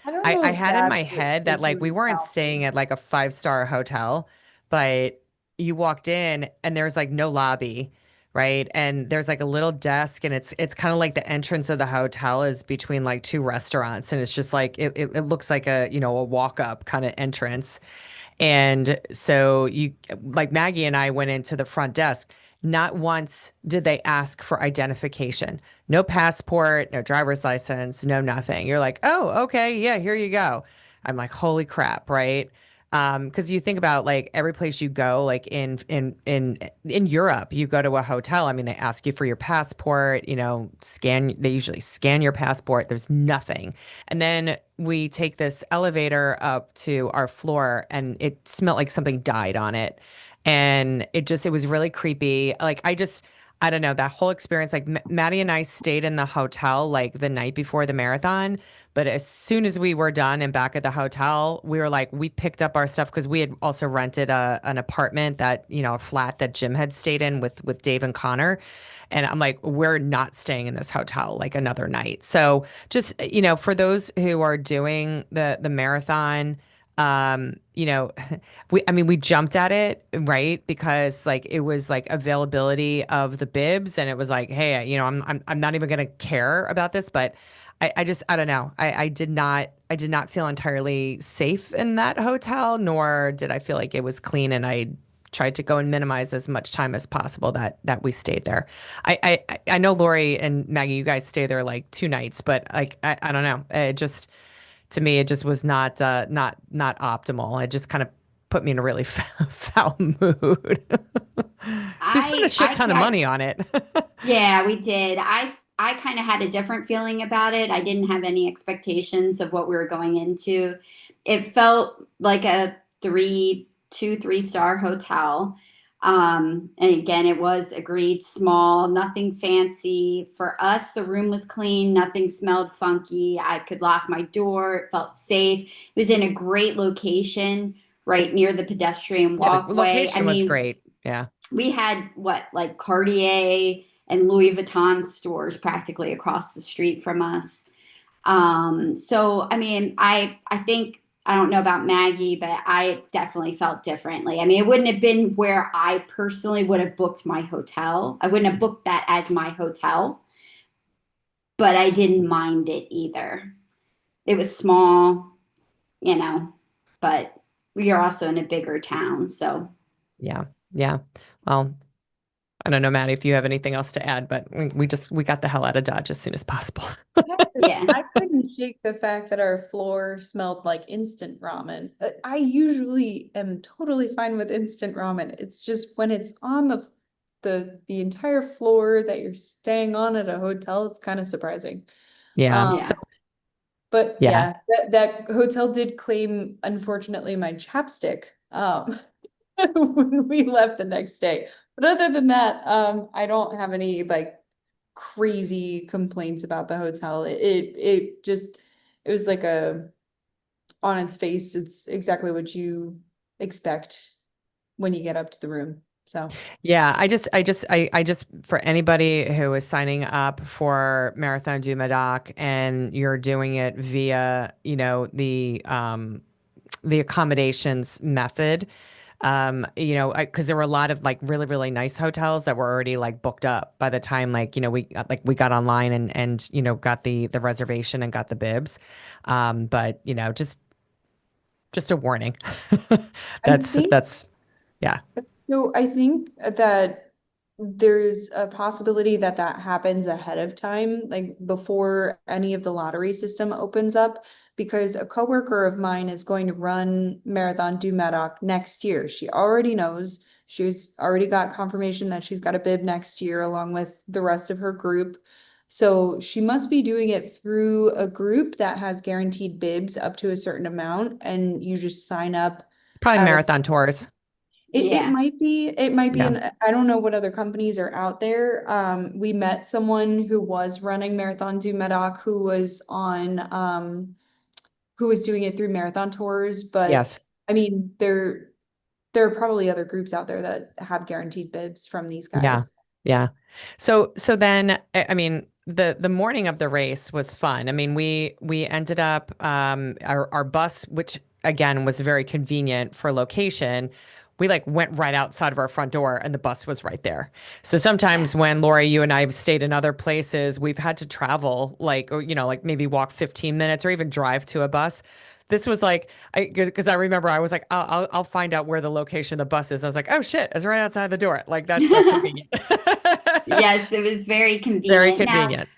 [SPEAKER 4] I don't know
[SPEAKER 2] I
[SPEAKER 4] if
[SPEAKER 2] had in
[SPEAKER 4] that's
[SPEAKER 2] my
[SPEAKER 4] what
[SPEAKER 2] head that
[SPEAKER 4] gives
[SPEAKER 2] like
[SPEAKER 4] you
[SPEAKER 2] we weren't staying
[SPEAKER 4] nostalgia.
[SPEAKER 2] at like a five-star hotel, but you walked in and there's like no lobby, right? And there's like a little desk and it's kind of like the entrance of the hotel is between like two restaurants and it's just like it looks like a, you know, a walk up kind of entrance. And so you like Maggie and I went into the front desk. Not once did they ask for identification. No passport, no driver's license, no nothing. You're like, oh, okay, yeah, here you go. I'm like, holy crap, right? Because you think about like every place you go, like in Europe, you go to a hotel. I mean, they ask you for your passport, you know, scan. They usually scan your passport. There's nothing, and then we take this elevator up to our floor, and it smelled like something died on it, and it was really creepy. Like I don't know, that whole experience. Like Maddie and I stayed in the hotel like the night before the marathon, but as soon as we were done and back at the hotel, we were like, we picked up our stuff because we had also rented an apartment that, you know, a flat that Jim had stayed in with Dave and Connor. And I'm like, we're not staying in this hotel like another night. So just, you know, for those who are doing the marathon, you know, we jumped at it, right? Because like it was like availability of the bibs and it was like, hey, you know, I'm not even gonna care about this, but I don't know. I did not feel entirely safe in that hotel, nor did I feel like it was clean and I tried to go and minimize as much time as possible that we stayed there. I know Lori and Maggie, you guys stay there like 2 nights, but like I don't know. It just to me it just was not optimal. It just kind of put me in a really foul mood. So we spent a shit
[SPEAKER 1] I
[SPEAKER 2] ton of
[SPEAKER 1] had
[SPEAKER 2] money on it.
[SPEAKER 1] Yeah, we did. I kind of had a different feeling about it. I didn't have any expectations of what we were going into. It felt like a 3 star hotel. And again, it was agreed small, nothing fancy. For us, the room was clean, nothing smelled funky. I could lock my door, it felt safe. It was in a great location, right near the pedestrian
[SPEAKER 2] Yeah, the
[SPEAKER 1] walkway. I
[SPEAKER 2] location was
[SPEAKER 1] mean,
[SPEAKER 2] great. Yeah.
[SPEAKER 1] we had what, like Cartier and Louis Vuitton stores practically across the street from us. So I mean, I think I don't know about Maggie, but I definitely felt differently. I mean, it wouldn't have been where I personally would have booked my hotel. I wouldn't have booked that as my hotel. but I didn't mind it either. It was small, you know, but we are also in a bigger town, so
[SPEAKER 2] Yeah. Yeah. Well, I don't know, Maddie, if you have anything else to add, but we got the hell out of Dodge as soon as possible.
[SPEAKER 1] yeah.
[SPEAKER 3] I couldn't shake the fact that our floor smelled like instant ramen. I usually am totally fine with instant ramen. It's just when it's on the entire floor that you're staying on at a hotel, it's kind of surprising.
[SPEAKER 2] Yeah. So
[SPEAKER 1] Yeah.
[SPEAKER 3] But
[SPEAKER 2] yeah.
[SPEAKER 3] yeah, that hotel did claim, unfortunately, my chapstick when we left the next day. But other than that, I don't have any like crazy complaints about the hotel. It just it was like a on its face, it's exactly what you expect when you get up to the room. So
[SPEAKER 2] Yeah, I just, for anybody who is signing up for Marathon du Médoc and you're doing it via, the accommodations method, because there were a lot of like really, really nice hotels that were already like booked up by the time we got online and got the reservation and got the bibs. But just a warning.
[SPEAKER 3] I
[SPEAKER 2] That's
[SPEAKER 3] think
[SPEAKER 2] that's yeah.
[SPEAKER 3] so I think that there's a possibility that that happens ahead of time, like before any of the lottery system opens up, because a coworker of mine is going to run Marathon du Médoc next year. She already knows. She's already got confirmation that she's got a bib next year along with the rest of her group. So she must be doing it through a group that has guaranteed bibs up to a certain amount, and you just sign up
[SPEAKER 2] It's probably
[SPEAKER 3] out of
[SPEAKER 2] Marathon Tours.
[SPEAKER 3] it
[SPEAKER 1] Yeah.
[SPEAKER 3] might be
[SPEAKER 2] Yeah.
[SPEAKER 3] I don't know what other companies are out there. We met someone who was running Marathon du Médoc who was doing it through Marathon Tours, but
[SPEAKER 2] Yes.
[SPEAKER 3] I mean there are probably other groups out there that have guaranteed bibs from these
[SPEAKER 2] Yeah.
[SPEAKER 3] guys.
[SPEAKER 2] Yeah. So then I mean the morning of the race was fun. I mean we ended up our bus, which again was very convenient for location. We like went right outside of our front door and the bus was right there. So
[SPEAKER 1] Yeah.
[SPEAKER 2] sometimes when Lori, you and I have stayed in other places, we've had to travel like, or, like maybe walk 15 minutes or even drive to a bus. This was like, because I remember I was like, I'll find out where the location of the bus is. I was like, oh shit, it's right outside the door. Like that's so convenient.
[SPEAKER 1] Yes, it was very
[SPEAKER 2] Very
[SPEAKER 1] convenient. Now,
[SPEAKER 2] convenient.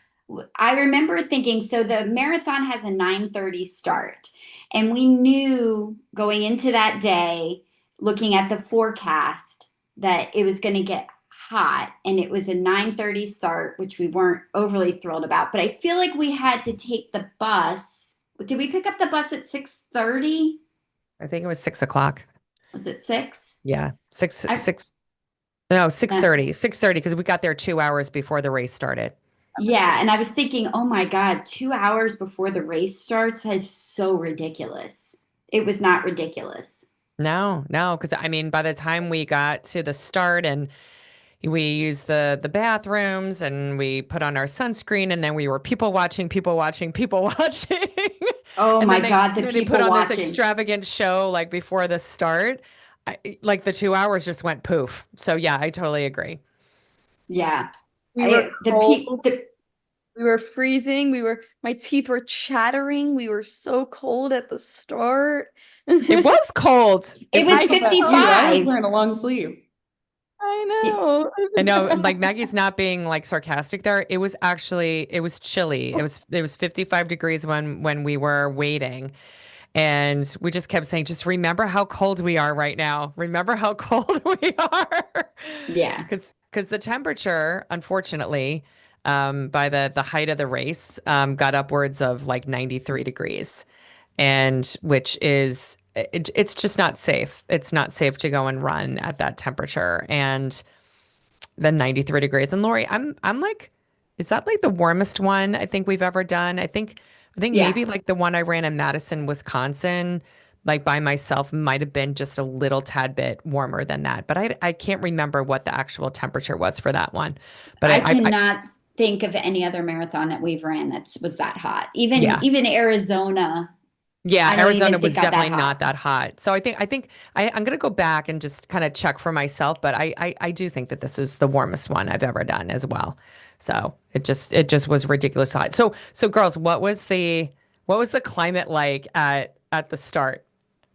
[SPEAKER 1] I remember thinking, so the marathon has a 9:30 start, and we knew going into that day, looking at the forecast, that it was going to get hot, and it was a 9:30 start, which we weren't overly thrilled about. But I feel like we had to take the bus. Did we pick up the bus at 6:30?
[SPEAKER 2] I think it was 6 o'clock.
[SPEAKER 1] Was it 6?
[SPEAKER 2] Yeah.
[SPEAKER 1] I
[SPEAKER 2] No,
[SPEAKER 1] uh,
[SPEAKER 2] 6:30, because we got there 2 hours before the race started.
[SPEAKER 1] Yeah, and I was thinking, oh my God, 2 hours before the race starts is so ridiculous. It was not ridiculous.
[SPEAKER 2] No, no, because I mean, by the time we got to the start and we used the bathrooms and we put on our sunscreen and then we were people watching, people watching, people watching.
[SPEAKER 1] Oh
[SPEAKER 2] And
[SPEAKER 1] my
[SPEAKER 2] then they
[SPEAKER 1] God, the
[SPEAKER 2] then they put
[SPEAKER 1] people
[SPEAKER 2] on this
[SPEAKER 1] watching.
[SPEAKER 2] extravagant show like before the start. Like the 2 hours just went poof. So yeah, I totally agree.
[SPEAKER 1] Yeah.
[SPEAKER 4] We were
[SPEAKER 1] The
[SPEAKER 4] cold.
[SPEAKER 1] people,
[SPEAKER 4] We were freezing. My teeth were chattering. We were so cold at the start.
[SPEAKER 2] It was cold.
[SPEAKER 1] it
[SPEAKER 2] It
[SPEAKER 1] was
[SPEAKER 2] was
[SPEAKER 3] I felt that too. I was
[SPEAKER 1] 55.
[SPEAKER 3] wearing a long sleeve.
[SPEAKER 4] I
[SPEAKER 1] Y-
[SPEAKER 4] know.
[SPEAKER 2] I know, and like Maggie's not being like sarcastic there. It was chilly. It was 55 degrees when we were waiting. And we just kept saying, just remember how cold we are right now. Remember how cold we are.
[SPEAKER 1] Yeah.
[SPEAKER 2] Because the temperature, unfortunately, by the height of the race, got upwards of like 93 degrees. And which is it's just not safe. It's not safe to go and run at that temperature. And then 93 degrees. And Lori, I'm like, is that like the warmest one I think we've ever done? I think
[SPEAKER 1] Yeah.
[SPEAKER 2] maybe like the one I ran in Madison, Wisconsin, like by myself, might have been just a little tad bit warmer than that. But I can't remember what the actual temperature was for that one. But
[SPEAKER 1] I
[SPEAKER 2] I
[SPEAKER 1] cannot think of any other marathon that we've ran that was that hot. Even
[SPEAKER 2] yeah.
[SPEAKER 1] even Arizona.
[SPEAKER 2] Yeah,
[SPEAKER 1] I don't
[SPEAKER 2] Arizona
[SPEAKER 1] even think
[SPEAKER 2] was
[SPEAKER 1] got that
[SPEAKER 2] definitely
[SPEAKER 1] hot.
[SPEAKER 2] not that hot. So I'm gonna go back and just kind of check for myself, but I do think that this is the warmest one I've ever done as well. So it just was ridiculous hot. So girls, what was the climate like at the start?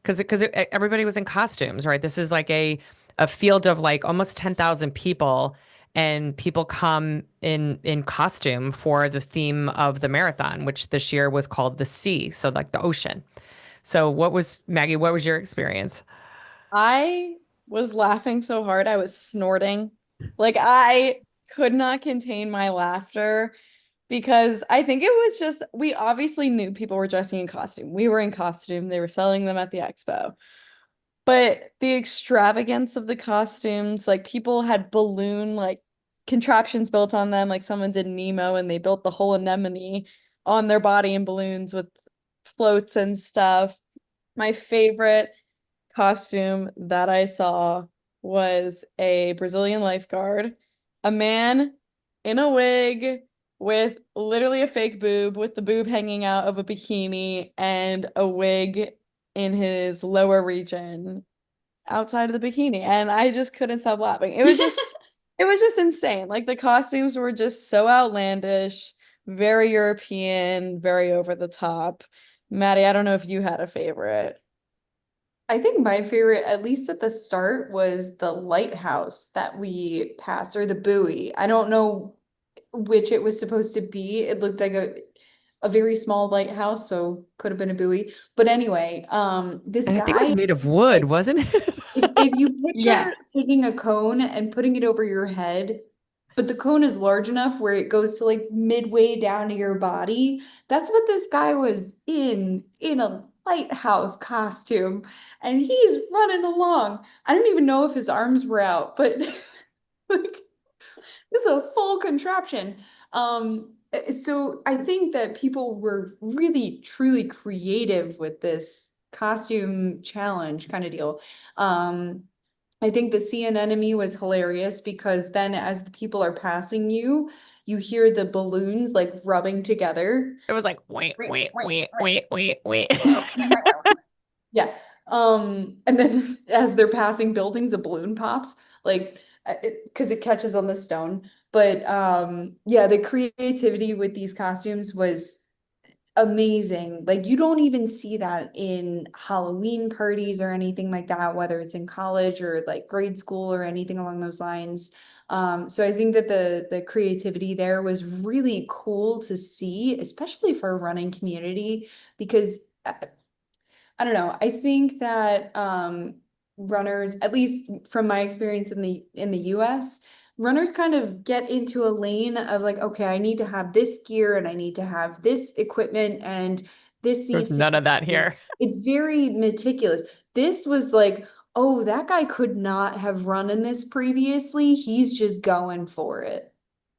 [SPEAKER 2] Because everybody was in costumes, right? This is like a field of like almost 10,000 people, and people come in costume for the theme of the marathon, which this year was called the sea, so like the ocean. So Maggie, what was your experience?
[SPEAKER 4] I was laughing so hard I was snorting. Like I could not contain my laughter because I think it was just we obviously knew people were dressing in costume. We were in costume. They were selling them at the expo. But the extravagance of the costumes, like people had balloon like contraptions built on them, like someone did Nemo and they built the whole anemone on their body in balloons with floats and stuff. My favorite costume that I saw was a Brazilian lifeguard, a man in a wig with literally a fake boob, with the boob hanging out of a bikini and a wig in his lower region outside of the bikini. And I just couldn't stop laughing. It was just insane. Like the costumes were just so outlandish, very European, very over the top. Maddie, I don't know if you had a favorite.
[SPEAKER 3] I think my favorite, at least at the start, was the lighthouse that we passed, or the buoy. I don't know which it was supposed to be. It looked like a very small lighthouse, so could have been a buoy. But anyway, this
[SPEAKER 2] And I think it was
[SPEAKER 3] guy,
[SPEAKER 2] made of wood,
[SPEAKER 3] like,
[SPEAKER 2] wasn't it?
[SPEAKER 3] if you
[SPEAKER 1] Yeah.
[SPEAKER 3] picture taking a cone and putting it over your head, but the cone is large enough where it goes to like midway down to your body, that's what this guy was in a lighthouse costume. And he's running along. I don't even know if his arms were out, but like this is a full contraption. So I think that people were really truly creative with this costume challenge kind of deal. Um, I think the sea anemone was hilarious because then as the people are passing you, you hear the balloons like rubbing together.
[SPEAKER 2] It was like wait, wait, wait, wait, wait, wait.
[SPEAKER 3] Yeah. And then as they're passing buildings, a balloon pops, like because it catches on the stone. But yeah, the creativity with these costumes was amazing. Like you don't even see that in Halloween parties or anything like that, whether it's in college or like grade school or anything along those lines. So I think that the creativity there was really cool to see, especially for a running community, because I don't know. I think that runners, at least from my experience in the US, runners kind of get into a lane of like, okay, I need to have this gear and I need to have this equipment and this
[SPEAKER 2] There's
[SPEAKER 3] needs to
[SPEAKER 2] none of that
[SPEAKER 3] be.
[SPEAKER 2] here.
[SPEAKER 3] It's very meticulous. This was like, oh, that guy could not have run in this previously. He's just going for it.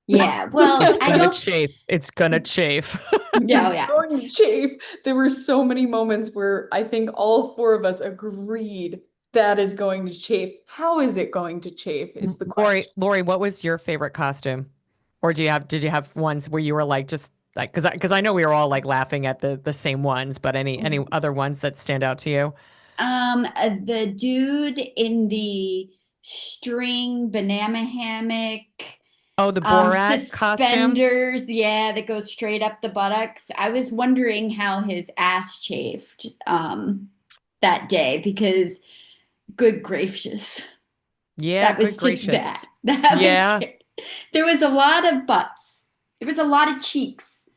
[SPEAKER 1] Yeah. Well,
[SPEAKER 2] It's
[SPEAKER 1] I
[SPEAKER 2] gonna
[SPEAKER 1] don't.
[SPEAKER 2] chafe. It's gonna chafe.
[SPEAKER 3] It's
[SPEAKER 1] Yeah, oh, yeah.
[SPEAKER 3] going to chafe. There were so many moments where I think all four of us agreed that is going to chafe. How is it going to chafe is the question.
[SPEAKER 2] Lori, what was your favorite costume? Or did you have ones where you were like just like because I know we were all like laughing at the same ones, but any other ones that stand out to you?
[SPEAKER 1] The dude in the string banana hammock,
[SPEAKER 2] Oh, the Borat costume.
[SPEAKER 1] suspenders, yeah, that goes straight up the buttocks. I was wondering how his ass chafed that day because good gracious,
[SPEAKER 2] Yeah,
[SPEAKER 1] that
[SPEAKER 2] good
[SPEAKER 1] was just bad.
[SPEAKER 2] gracious.
[SPEAKER 1] That was
[SPEAKER 2] Yeah.
[SPEAKER 1] there was a lot of butts. There was a lot of cheeks.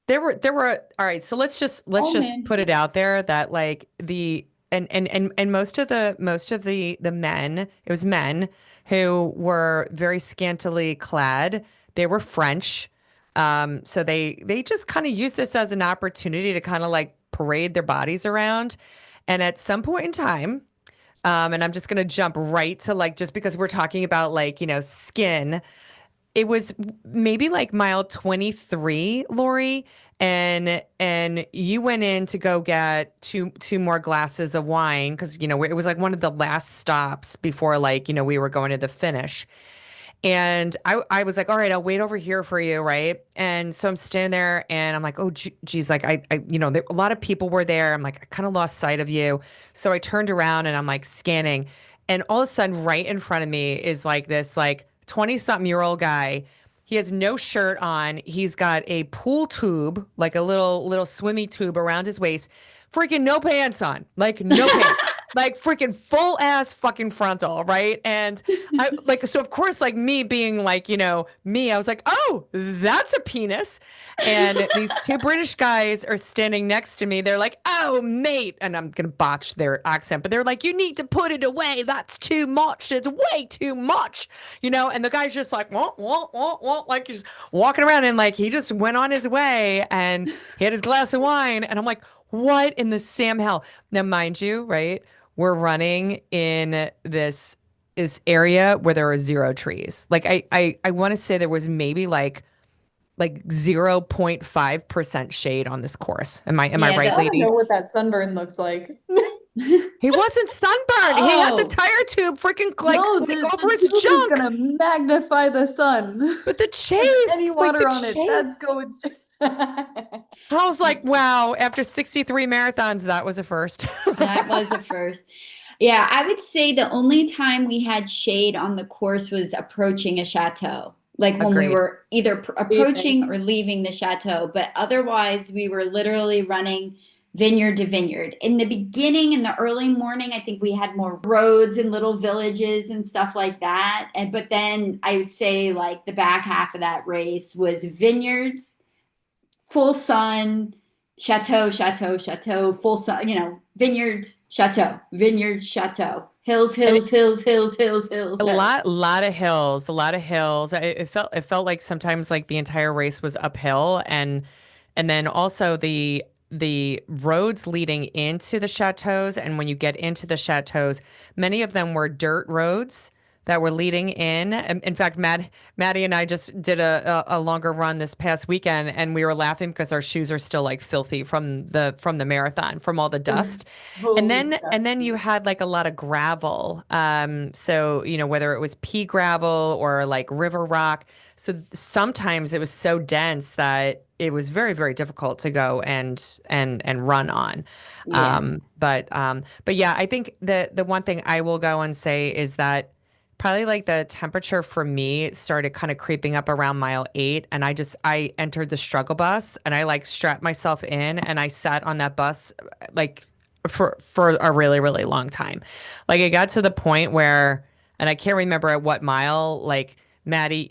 [SPEAKER 2] There were all right, so let's
[SPEAKER 1] Oh
[SPEAKER 2] just
[SPEAKER 1] man.
[SPEAKER 2] put it out there that like the and most of the men, it was men who were very scantily clad. They were French. So they just kind of used this as an opportunity to kind of like parade their bodies around. And at some point in time, and I'm just gonna jump right to like just because we're talking about like, skin. It was maybe like mile 23, Lori, and you went in to go get two more glasses of wine because it was like one of the last stops before like we were going to the finish. And I was like, all right, I'll wait over here for you, right? And so I'm standing there and I'm like, oh, geez, like a lot of people were there. I'm like, I kind of lost sight of you. So I turned around and I'm like scanning. And all of a sudden, right in front of me is like this like 20-something-year-old guy. He has no shirt on. He's got a pool tube, like a little swimmy tube around his waist. Freaking no pants on, like no pants, like freaking full ass fucking frontal, right? And I like, so of course, like me being like, me, I was like, oh, that's a penis. And these two British guys are standing next to me. They're like, oh, mate. And I'm going to botch their accent, but they're like, you need to put it away. That's too much. It's way too much, and the guy's just like, whoa, like he's walking around and like, he just went on his way and he had his glass of wine. And I'm like, what in the Sam hell? Now, mind you, right? We're running in this area where there are zero trees. Like I want to say there was maybe like 0.5% shade on this course. Am I
[SPEAKER 1] Yeah,
[SPEAKER 2] right,
[SPEAKER 3] I don't know
[SPEAKER 2] ladies?
[SPEAKER 3] what that sunburn looks like.
[SPEAKER 2] He wasn't sunburned. He had the
[SPEAKER 3] Oh.
[SPEAKER 2] tire tube freaking like
[SPEAKER 3] No,
[SPEAKER 2] over
[SPEAKER 3] the
[SPEAKER 2] his
[SPEAKER 3] tube is
[SPEAKER 2] junk.
[SPEAKER 3] gonna magnify the sun.
[SPEAKER 2] But the
[SPEAKER 3] Like
[SPEAKER 2] chafe,
[SPEAKER 3] any
[SPEAKER 2] like
[SPEAKER 3] water
[SPEAKER 2] the
[SPEAKER 3] on it,
[SPEAKER 2] chafe.
[SPEAKER 3] that's going straight.
[SPEAKER 2] I was like, wow, after 63 marathons, that was a first.
[SPEAKER 1] that was a first. Yeah, I would say the only time we had shade on the course was approaching a chateau, like when we
[SPEAKER 2] Agreed.
[SPEAKER 1] were either approaching or leaving the chateau. But otherwise, we were literally running vineyard to vineyard. In the beginning, in the early morning, I think we had more roads and little villages and stuff like that. But then I would say like the back half of that race was vineyards, full sun, chateau, chateau, chateau, full sun, vineyards, chateau, vineyards, chateau, hills, hills, hills, hills, hills, hills.
[SPEAKER 2] A lot of hills, a lot of hills. It felt like sometimes like the entire race was uphill, and then also the roads leading into the chateaus, and when you get into the chateaus, many of them were dirt roads that were leading in. In fact, Maddie and I just did a longer run this past weekend, and we were laughing because our shoes are still like filthy from the marathon, from all the dust. And then you had like a lot of gravel. So whether it was pea gravel or like river rock. So sometimes it was so dense that it was very, very difficult to go and run on.
[SPEAKER 1] Yeah.
[SPEAKER 2] But yeah, I think the one thing I will go and say is that probably like the temperature for me started kind of creeping up around mile 8, and I entered the struggle bus and I like strapped myself in and I sat on that bus like for a really, really long time. Like it got to the point where, and I can't remember at what mile, like Maggie,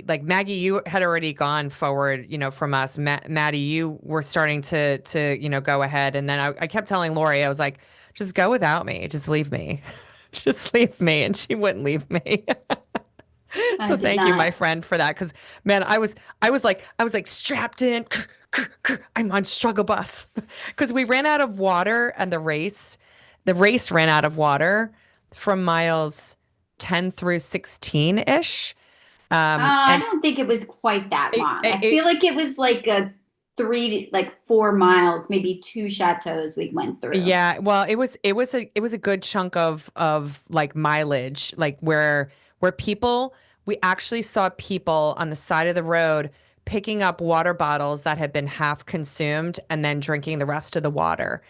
[SPEAKER 2] you had already gone forward, from us. Maddie, you were starting to go ahead, and then I kept telling Lori, I was like, just go without me, just leave me. Just leave me, and she wouldn't leave me. So thank you, my friend, for that. Because man, I was like strapped in. I'm on struggle bus because we ran out of water, and the race ran out of water from miles 10 through 16 ish.
[SPEAKER 1] I don't think it was quite that long. I feel like it was like a 4 miles, maybe 2 chateaus we went through.
[SPEAKER 2] Yeah, well, it was a good chunk of like mileage, like where people, we actually saw people on the side of the road picking up water bottles that had been half consumed and then drinking the rest of the water.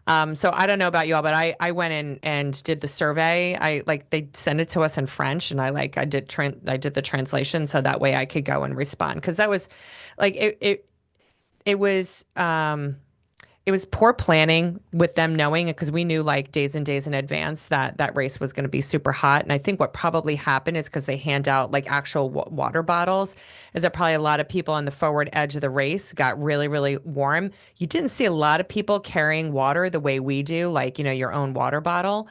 [SPEAKER 2] So I don't know about y'all, but I went in and did the survey. They sent it to us in French, and I did the translation so that way I could go and respond, because that was like it was poor planning with them knowing it, because we knew like days and days in advance that race was going to be super hot. And I think what probably happened is because they hand out like actual water bottles, is that probably a lot of people on the forward edge of the race got really, really warm. You didn't see a lot of people carrying water the way we do, like, your own water bottle.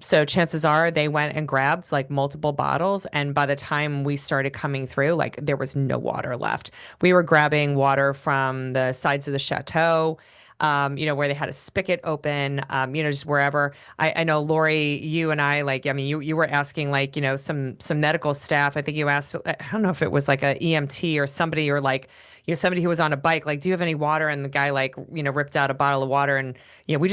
[SPEAKER 2] So chances are they went and grabbed like multiple bottles. And by the time we started coming through, like there was no water left. We were grabbing water from the sides of the chateau, where they had a spigot open, just wherever. I know, Lori, you and I, like, I mean, you were asking like, some medical staff. I think you asked, I don't know if it was like a EMT or somebody, or like, somebody who was on a bike, like, do you have any water? And the guy like, ripped out a bottle of water, and, we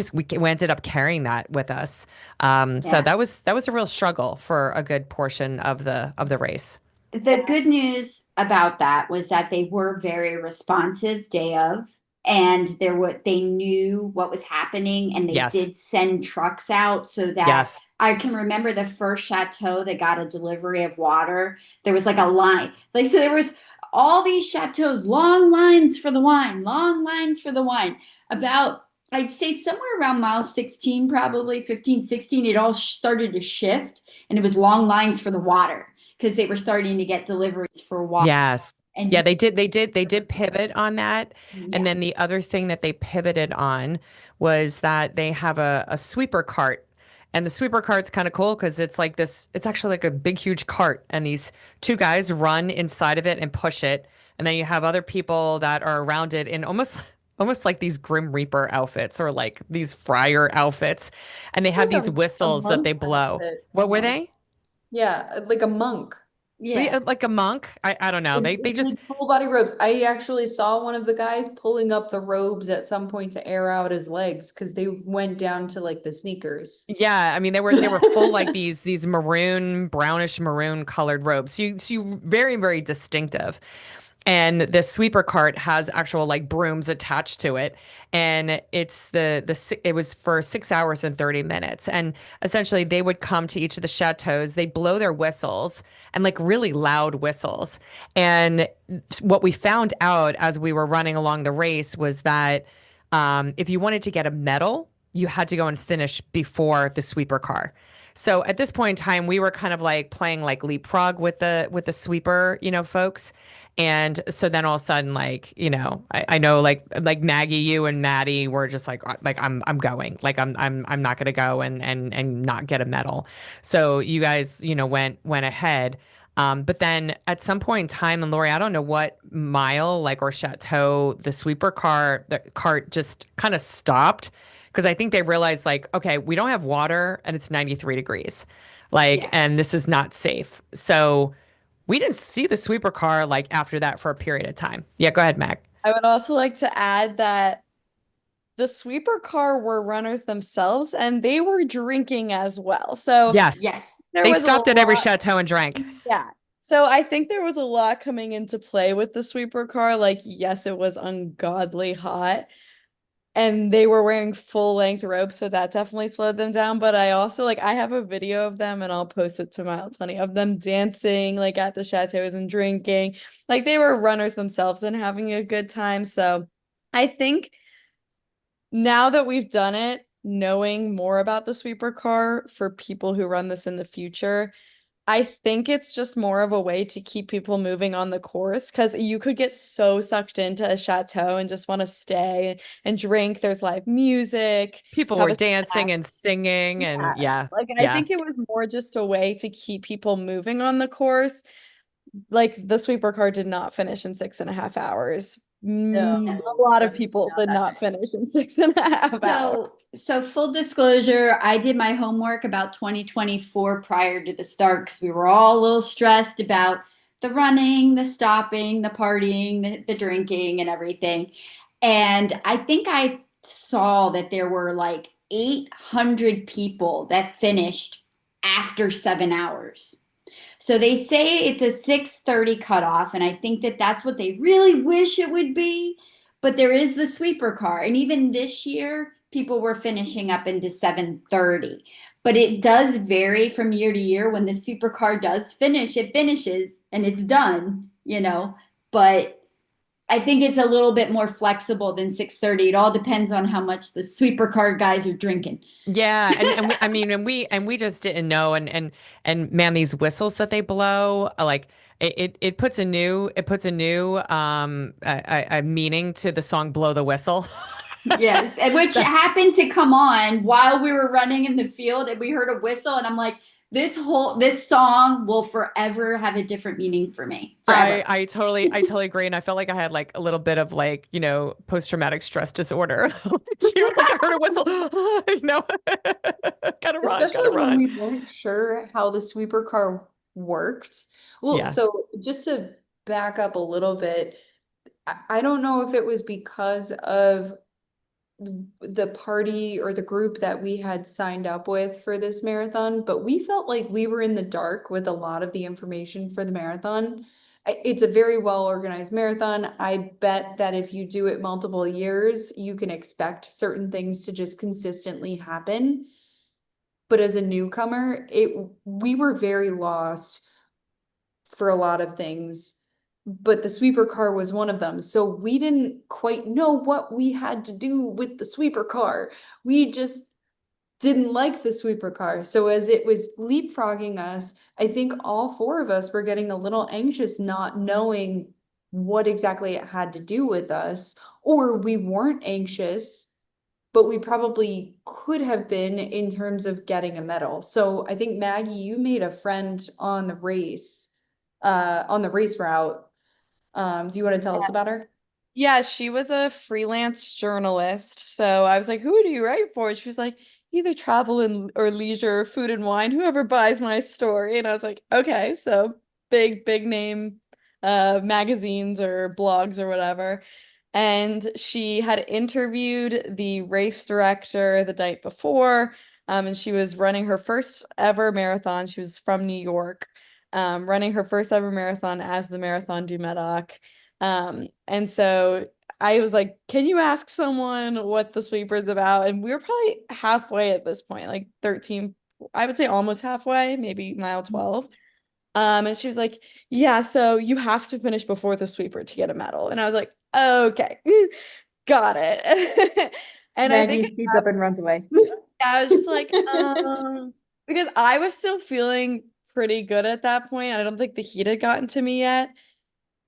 [SPEAKER 2] ended up carrying that with us. So that was a real struggle for a good portion of the race.
[SPEAKER 1] The good news about that was that they were very responsive day of, and they knew what was happening, and they
[SPEAKER 2] Yes.
[SPEAKER 1] did send trucks out so that
[SPEAKER 2] Yes.
[SPEAKER 1] I can remember the first chateau that got a delivery of water. There was like a line, like so there was all these chateaus, long lines for the wine, long lines for the wine. About I'd say somewhere around mile 16, probably 15, 16, it all started to shift, and it was long lines for the water because they were starting to get deliveries for water.
[SPEAKER 2] Yes.
[SPEAKER 1] And
[SPEAKER 2] Yeah, they did pivot on that. And
[SPEAKER 1] yeah,
[SPEAKER 2] then the other thing that they pivoted on was that they have a sweeper cart. And the sweeper cart's kind of cool because it's actually like a big, huge cart. And these two guys run inside of it and push it. And then you have other people that are around it in almost like these Grim Reaper outfits or like these friar outfits. And they have
[SPEAKER 3] Like
[SPEAKER 2] these
[SPEAKER 3] a
[SPEAKER 2] whistles that
[SPEAKER 3] monk
[SPEAKER 2] they blow.
[SPEAKER 3] outfit
[SPEAKER 2] What were they?
[SPEAKER 3] almost. Yeah, like a monk.
[SPEAKER 1] yeah.
[SPEAKER 2] Like a monk? I don't know. They
[SPEAKER 3] It's
[SPEAKER 2] just
[SPEAKER 3] like full body robes. I actually saw one of the guys pulling up the robes at some point to air out his legs because they went down to like the sneakers.
[SPEAKER 2] Yeah, I mean they were full like these maroon, brownish maroon colored robes. So you very, very distinctive. And the sweeper cart has actual like brooms attached to it. And it was for 6 hours and 30 minutes. And essentially they would come to each of the chateaus, they'd blow their whistles and like really loud whistles. And what we found out as we were running along the race was that if you wanted to get a medal, you had to go and finish before the sweeper car. So at this point in time, we were kind of like playing like leapfrog with the sweeper, folks. And so then all of a sudden, like, I know like Maggie, you and Maddie were just like I'm going. Like I'm not gonna go and not get a medal. So you guys, went ahead. But then at some point in time, and Lori, I don't know what mile, like, or chateau, the cart just kind of stopped because I think they realized, like, okay, we don't have water and it's 93 degrees, like,
[SPEAKER 1] Yeah.
[SPEAKER 2] and this is not safe. So we didn't see the sweeper car like after that for a period of time. Yeah, go ahead, Mag.
[SPEAKER 4] I would also like to add that the sweeper car were runners themselves and they were drinking as well. So
[SPEAKER 2] Yes,
[SPEAKER 1] Yes.
[SPEAKER 4] there
[SPEAKER 2] they
[SPEAKER 4] was a
[SPEAKER 2] stopped at every
[SPEAKER 4] lot.
[SPEAKER 2] chateau and drank.
[SPEAKER 4] Yeah. So I think there was a lot coming into play with the sweeper car. Like, yes, it was ungodly hot and they were wearing full length robes, so that definitely slowed them down. But I also like I have a video of them and I'll post it to Mile 20 of them dancing like at the chateaus and drinking. Like they were runners themselves and having a good time. So I think now that we've done it, knowing more about the sweeper car for people who run this in the future, I think it's just more of a way to keep people moving on the course because you could get so sucked into a chateau and just want to stay and drink. There's live music,
[SPEAKER 2] People
[SPEAKER 4] have
[SPEAKER 2] were
[SPEAKER 4] a
[SPEAKER 2] dancing
[SPEAKER 4] snack.
[SPEAKER 2] and singing,
[SPEAKER 4] Yeah.
[SPEAKER 2] and yeah,
[SPEAKER 4] Like I
[SPEAKER 2] yeah.
[SPEAKER 4] think it was more just a way to keep people moving on the course. Like the sweeper car did not finish in 6.5 hours.
[SPEAKER 3] No,
[SPEAKER 4] A lot of
[SPEAKER 3] definitely
[SPEAKER 4] people
[SPEAKER 3] not
[SPEAKER 4] did
[SPEAKER 3] that
[SPEAKER 4] not finish in 6.5 hours.
[SPEAKER 1] So full disclosure, I did my homework about 2024 prior to the start because we were all a little stressed about the running, the stopping, the partying, the drinking, and everything. And I think I saw that there were like 800 people that finished after 7 hours. So they say it's a 6:30 cutoff, and I think that that's what they really wish it would be. But there is the sweeper car, and even this year, people were finishing up into 7:30. But it does vary from year to year. When the sweeper car does finish, it finishes and it's done. But I think it's a little bit more flexible than 6:30. It all depends on how much the sweeper car guys are drinking.
[SPEAKER 2] Yeah, and I mean, and we just didn't know, and man, these whistles that they blow, like it puts a new meaning to the song "Blow the Whistle."
[SPEAKER 1] Yes, and which
[SPEAKER 2] That-
[SPEAKER 1] happened to come on while we were running in the field, and we heard a whistle, and I'm like, this song will forever have a different meaning for me.
[SPEAKER 2] I
[SPEAKER 1] Forever.
[SPEAKER 2] I totally agree, and I felt like I had like a little bit of like post-traumatic stress disorder. Like I heard a whistle, gotta run, gotta
[SPEAKER 3] especially when
[SPEAKER 2] run.
[SPEAKER 3] we weren't sure how the sweeper car worked. Well,
[SPEAKER 2] Yeah.
[SPEAKER 3] so just to back up a little bit, I don't know if it was because of the party or the group that we had signed up with for this marathon, but we felt like we were in the dark with a lot of the information for the marathon. It's a very well organized marathon. I bet that if you do it multiple years, you can expect certain things to just consistently happen. But as a newcomer, we were very lost for a lot of things, but the sweeper car was one of them. So we didn't quite know what we had to do with the sweeper car. We just didn't like the sweeper car. So as it was leapfrogging us, I think all four of us were getting a little anxious, not knowing what exactly it had to do with us, or we weren't anxious, but we probably could have been in terms of getting a medal. So I think Maggie, you made a friend on the race route. Do you want to tell us about her?
[SPEAKER 4] Yeah, she was a freelance journalist. So I was like, who do you write for? She was like, either travel and or leisure, food and wine, whoever buys my story. And I was like, okay, so big name magazines or blogs or whatever. And she had interviewed the race director the night before. And she was running her first ever marathon. She was from New York, running her first ever marathon as the Marathon du Médoc. And so I was like, can you ask someone what the sweeper's about? And we were probably halfway at this point, like 13, I would say almost halfway, maybe mile 12. And she was like, yeah, so you have to finish before the sweeper to get a medal. And I was like, okay, got it. And I think
[SPEAKER 3] Maggie speeds up and runs away.
[SPEAKER 4] I was just like, because I was still feeling pretty good at that point. I don't think the heat had gotten to me yet.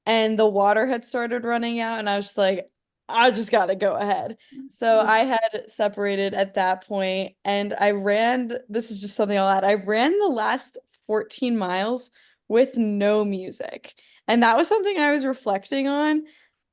[SPEAKER 4] And the water had started running out, and I was just like, I just gotta go ahead. So I had separated at that point, and I ran, this is just something I'll add, I ran the last 14 miles with no music. And that was something I was reflecting on,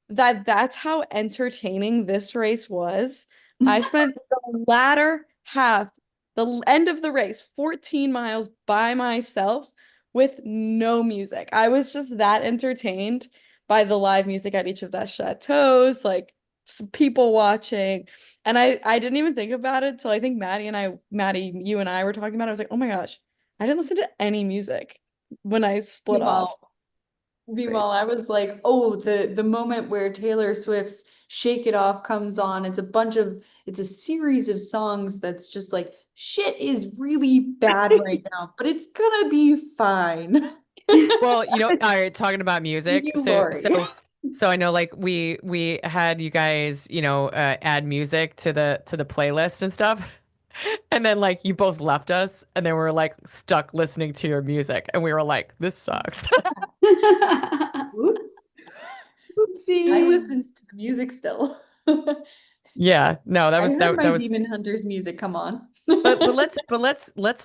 [SPEAKER 4] that's how entertaining this race was. I spent the latter half, the end of the race, 14 miles by myself with no music. I was just that entertained by the live music at each of the chateaus, like some people watching. And I didn't even think about it till I think Maddie, you and I were talking about it. I was like, oh my gosh, I didn't listen to any music when I split off.
[SPEAKER 3] Meanwhile, I was like, oh, the moment where Taylor Swift's Shake It Off comes on, it's a series of songs that's just like, shit is really bad right now, but it's gonna be fine.
[SPEAKER 2] Well, all right, talking about music.
[SPEAKER 3] You, Lori.
[SPEAKER 2] So I know like we had you guys, add music to the playlist and stuff. And then like you both left us and then we're like stuck listening to your music and we were like, this sucks.
[SPEAKER 3] Oops.
[SPEAKER 4] Oopsie.
[SPEAKER 3] I listened to the music still.
[SPEAKER 2] Yeah, no, that
[SPEAKER 3] I
[SPEAKER 2] was
[SPEAKER 3] heard my
[SPEAKER 2] that was
[SPEAKER 3] Demon Hunters music, come on.
[SPEAKER 2] but let's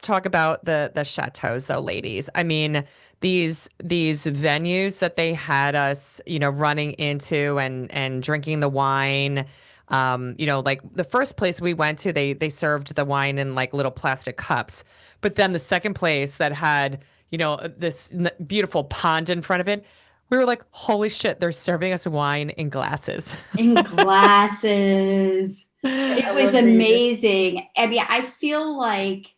[SPEAKER 2] talk about the chateaus though, ladies. I mean, these venues that they had us, running into and drinking the wine. Like the first place we went to, they served the wine in like little plastic cups. But then the second place that had, this beautiful pond in front of it, we were like, holy shit, they're serving us wine in glasses.
[SPEAKER 1] In glasses. It was amazing. I mean, I feel like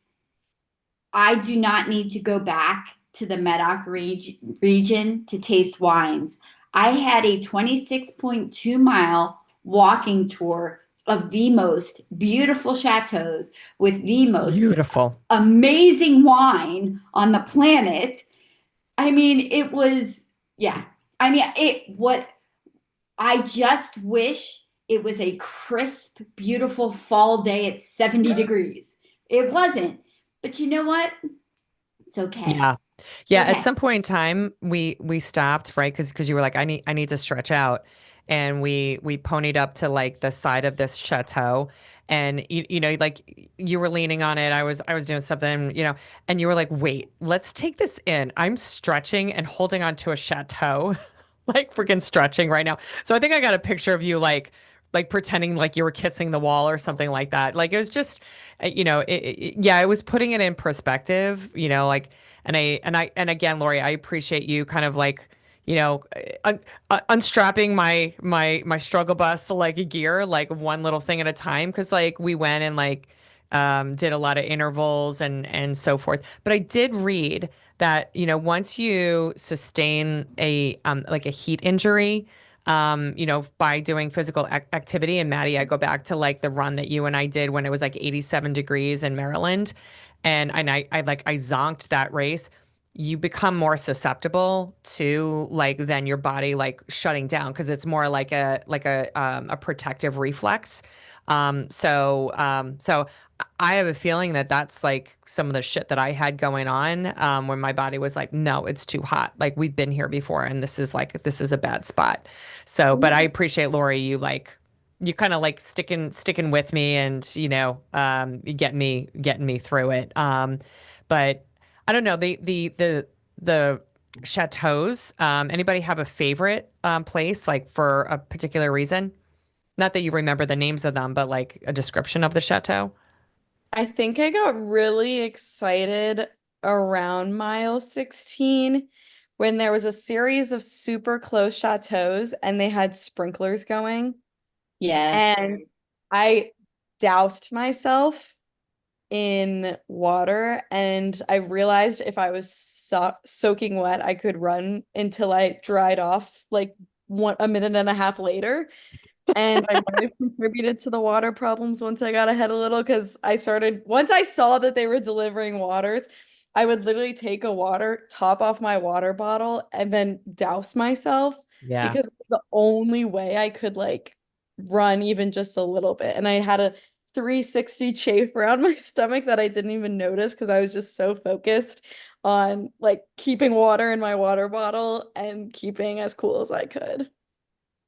[SPEAKER 1] I do not need to go back to the Medoc region to taste wines. I had a 26.2-mile walking tour of the most beautiful chateaus with the most
[SPEAKER 2] Beautiful,
[SPEAKER 1] amazing wine on the planet. I mean, it was, yeah. I mean, I just wish it was a crisp, beautiful fall day at 70 degrees. It wasn't. But you know what? It's okay.
[SPEAKER 2] yeah. Yeah,
[SPEAKER 1] Okay.
[SPEAKER 2] at some point in time, we stopped, right? Because you were like, I need to stretch out, and we ponied up to like the side of this chateau, and like you were leaning on it, I was doing something, and you were like, wait, let's take this in. I'm stretching and holding on to a chateau, like freaking stretching right now. So I think I got a picture of you like pretending like you were kissing the wall or something like that. Like it was just, yeah, it was putting it in perspective, like, and again, Lori, I appreciate you kind of like, un unstrapping my struggle bus like a gear, like one little thing at a time. Cause like we went and like did a lot of intervals and so forth. But I did read that, once you sustain a like a heat injury, by doing physical activity, and Maddie, I go back to like the run that you and I did when it was like 87 degrees in Maryland, and I zonked that race. You become more susceptible to like then your body like shutting down because it's more like a protective reflex. So I have a feeling that that's like some of the shit that I had going on when my body was like, no, it's too hot. Like we've been here before, and this is a bad spot. So, but I appreciate Lori, you kind of like sticking with me and getting me through it. But I don't know the chateaus. Anybody have a favorite place like for a particular reason? Not that you remember the names of them, but like a description of the chateau.
[SPEAKER 4] I think I got really excited around mile 16 when there was a series of super close chateaus and they had sprinklers going.
[SPEAKER 1] Yes.
[SPEAKER 4] And I doused myself in water, and I realized if I was soaking wet, I could run until I dried off like a minute and a half later. And I might have contributed to the water problems once I got ahead a little because once I saw that they were delivering waters, I would literally take a water, top off my water bottle, and then douse myself
[SPEAKER 2] Yeah.
[SPEAKER 4] because it's the only way I could like run even just a little bit. And I had a 360 chafe around my stomach that I didn't even notice because I was just so focused on like keeping water in my water bottle and keeping as cool as I could.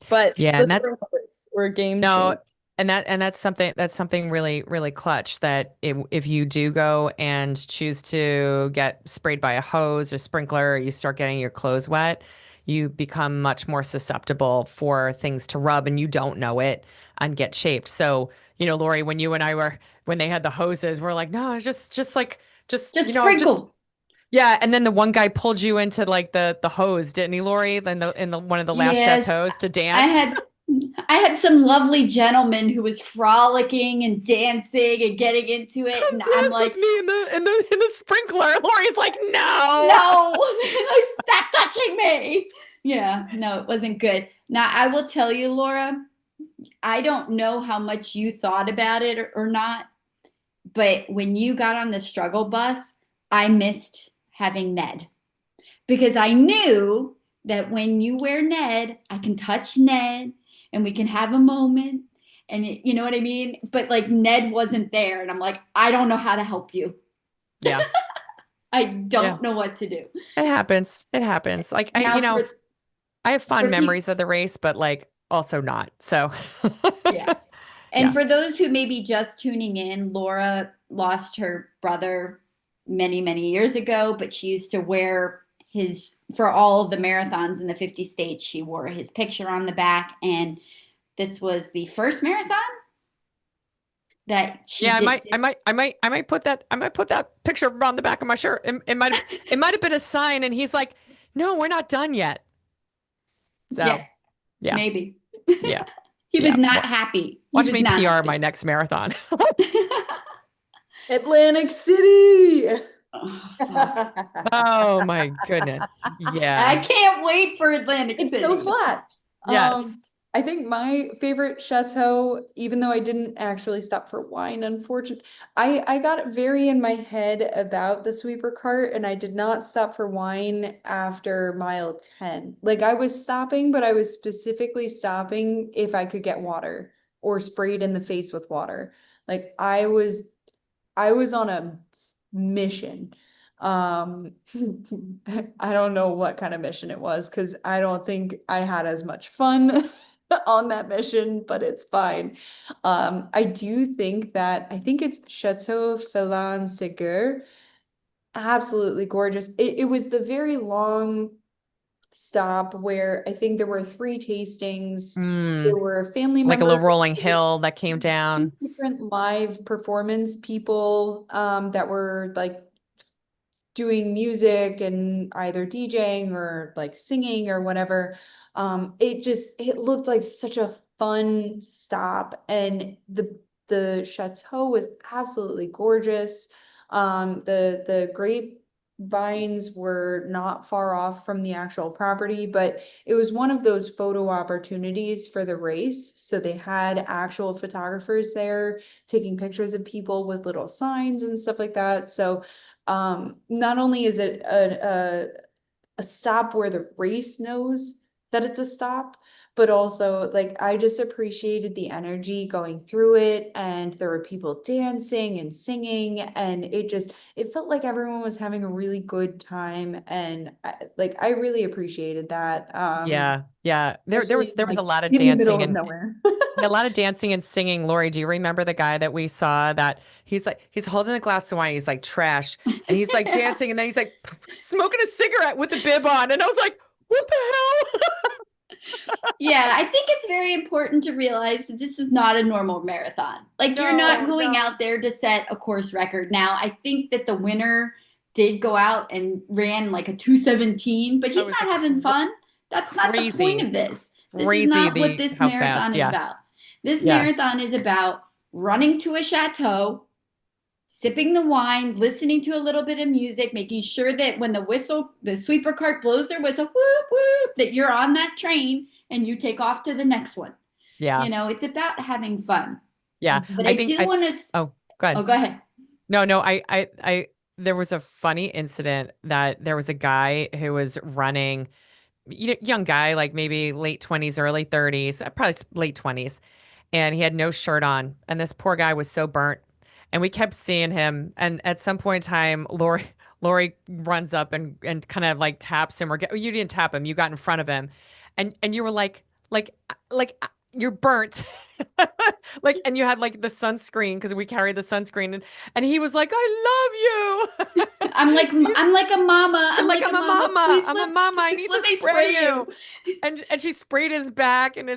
[SPEAKER 4] But
[SPEAKER 2] Yeah,
[SPEAKER 4] the
[SPEAKER 2] and that's
[SPEAKER 4] sprinklers were a game
[SPEAKER 2] no,
[SPEAKER 4] changer.
[SPEAKER 2] and that's something really really clutch that if you do go and choose to get sprayed by a hose or sprinkler, or you start getting your clothes wet, you become much more susceptible for things to rub and you don't know it and get chafed. So, Lori, when you and I were when they had the hoses, we're like, no, just like
[SPEAKER 1] Just sprinkle.
[SPEAKER 2] yeah, and then the one guy pulled you into like the hose, didn't he, Lori? Then in the one of the last
[SPEAKER 1] Yes.
[SPEAKER 2] chateaus to
[SPEAKER 1] I
[SPEAKER 2] dance.
[SPEAKER 1] had I had some lovely gentleman who was frolicking and dancing and getting into it,
[SPEAKER 2] Come
[SPEAKER 1] and I'm
[SPEAKER 2] dance with
[SPEAKER 1] like,
[SPEAKER 2] me in the sprinkler. Lori's like, no.
[SPEAKER 1] no, like, stop touching me. Yeah, no, it wasn't good. Now, I will tell you, Laura, I don't know how much you thought about it or not, but when you got on the struggle bus, I missed having Ned because I knew that when you wear Ned, I can touch Ned and we can have a moment. And you know what I mean? But like Ned wasn't there. And I'm like, I don't know how to help you.
[SPEAKER 2] Yeah,
[SPEAKER 1] I
[SPEAKER 2] yeah.
[SPEAKER 1] don't know what to do.
[SPEAKER 2] It happens. It happens. Like
[SPEAKER 1] Now
[SPEAKER 2] I have fond
[SPEAKER 1] for people,
[SPEAKER 2] memories of the race, but like also not. So
[SPEAKER 1] yeah. And
[SPEAKER 2] yeah.
[SPEAKER 1] for those who may be just tuning in, Laura lost her brother many, many years ago, but she used to wear his, for all of the marathons in the 50 states, she wore his picture on the back. And this was the first marathon that she
[SPEAKER 2] Yeah, I
[SPEAKER 1] did.
[SPEAKER 2] might, I might, I might, I might put that picture on the back of my shirt. It might have been a sign, and he's like, "No, we're not done yet."
[SPEAKER 1] Yeah,
[SPEAKER 2] So, yeah,
[SPEAKER 1] maybe.
[SPEAKER 2] yeah,
[SPEAKER 1] He was
[SPEAKER 2] yeah.
[SPEAKER 1] not happy. He
[SPEAKER 2] Watch
[SPEAKER 1] was
[SPEAKER 2] me
[SPEAKER 1] not
[SPEAKER 2] PR my
[SPEAKER 1] happy.
[SPEAKER 2] next marathon.
[SPEAKER 3] Atlantic City.
[SPEAKER 1] Oh, fuck.
[SPEAKER 2] Oh my goodness.
[SPEAKER 1] I
[SPEAKER 2] Yeah.
[SPEAKER 1] can't wait for Atlantic
[SPEAKER 3] It's so
[SPEAKER 1] City.
[SPEAKER 3] flat.
[SPEAKER 2] Yes.
[SPEAKER 3] I think my favorite chateau, even though I didn't actually stop for wine, unfortunately, I got very in my head about the sweeper cart and I did not stop for wine after mile 10. Like I was stopping, but I was specifically stopping if I could get water or sprayed in the face with water. Like I was on a mission. Um, I don't know what kind of mission it was because I don't think I had as much fun on that mission, but it's fine. I do think that I think it's Chateau Félan Ségur. Absolutely gorgeous. It was the very long stop where I think there were three tastings. There
[SPEAKER 2] Mm,
[SPEAKER 3] were family
[SPEAKER 2] like a little
[SPEAKER 3] members,
[SPEAKER 2] rolling hill that came down.
[SPEAKER 3] different live performance people that were like doing music and either DJing or like singing or whatever. It looked like such a fun stop, and the chateau was absolutely gorgeous. The grapevines were not far off from the actual property, but it was one of those photo opportunities for the race. So they had actual photographers there taking pictures of people with little signs and stuff like that. So not only is it a stop where the race knows that it's a stop, but also like I just appreciated the energy going through it, and there were people dancing and singing, and it felt like everyone was having a really good time, and I really appreciated that.
[SPEAKER 2] Yeah. Yeah.
[SPEAKER 3] Especially
[SPEAKER 2] There was
[SPEAKER 3] like
[SPEAKER 2] a lot of
[SPEAKER 3] in the
[SPEAKER 2] dancing
[SPEAKER 3] middle of
[SPEAKER 2] and
[SPEAKER 3] nowhere.
[SPEAKER 2] a lot of dancing and singing. Lori, do you remember the guy that we saw that he's holding a glass of wine, he's like trash, and he's like dancing, and then he's like smoking a cigarette with the bib on, and I was like, what the hell?
[SPEAKER 1] Yeah, I think it's very important to realize that this is not a normal marathon. Like, you're not going out there to set a course record. Now, I think that the winner did go out and ran like a 2:17, but
[SPEAKER 2] I
[SPEAKER 1] he's
[SPEAKER 2] was
[SPEAKER 1] not having fun. That's not the point
[SPEAKER 2] crazy,
[SPEAKER 1] of this. This is
[SPEAKER 2] crazy
[SPEAKER 1] not what
[SPEAKER 2] the
[SPEAKER 1] this
[SPEAKER 2] how fast.
[SPEAKER 1] marathon is
[SPEAKER 2] Yeah.
[SPEAKER 1] about. This
[SPEAKER 2] Yeah.
[SPEAKER 1] marathon is about running to a chateau, sipping the wine, listening to a little bit of music, making sure that when the sweeper cart blows their whistle, whoop, whoop, that you're on that train and you take off to the next one.
[SPEAKER 2] Yeah.
[SPEAKER 1] You know, it's about having fun.
[SPEAKER 2] Yeah.
[SPEAKER 1] But
[SPEAKER 2] I
[SPEAKER 1] I
[SPEAKER 2] think
[SPEAKER 1] do want to.
[SPEAKER 2] oh, go
[SPEAKER 1] Oh,
[SPEAKER 2] ahead.
[SPEAKER 1] go ahead.
[SPEAKER 2] No, there was a funny incident that there was a guy who was running, young guy, like maybe late 20s, early 30s, probably late 20s. And he had no shirt on. And this poor guy was so burnt. And we kept seeing him. And at some point in time, Lori runs up and kind of like taps him, or you didn't tap him, you got in front of him. And you were like you're burnt. Like, and you had like the sunscreen, because we carried the sunscreen, and he was like, I love you.
[SPEAKER 1] I'm like a mama.
[SPEAKER 2] You're like, I'm a mama.
[SPEAKER 1] Please
[SPEAKER 2] I'm a
[SPEAKER 1] let,
[SPEAKER 2] mama. I
[SPEAKER 1] please
[SPEAKER 2] need
[SPEAKER 1] let
[SPEAKER 2] to
[SPEAKER 1] me
[SPEAKER 2] spray you. And she sprayed his back, and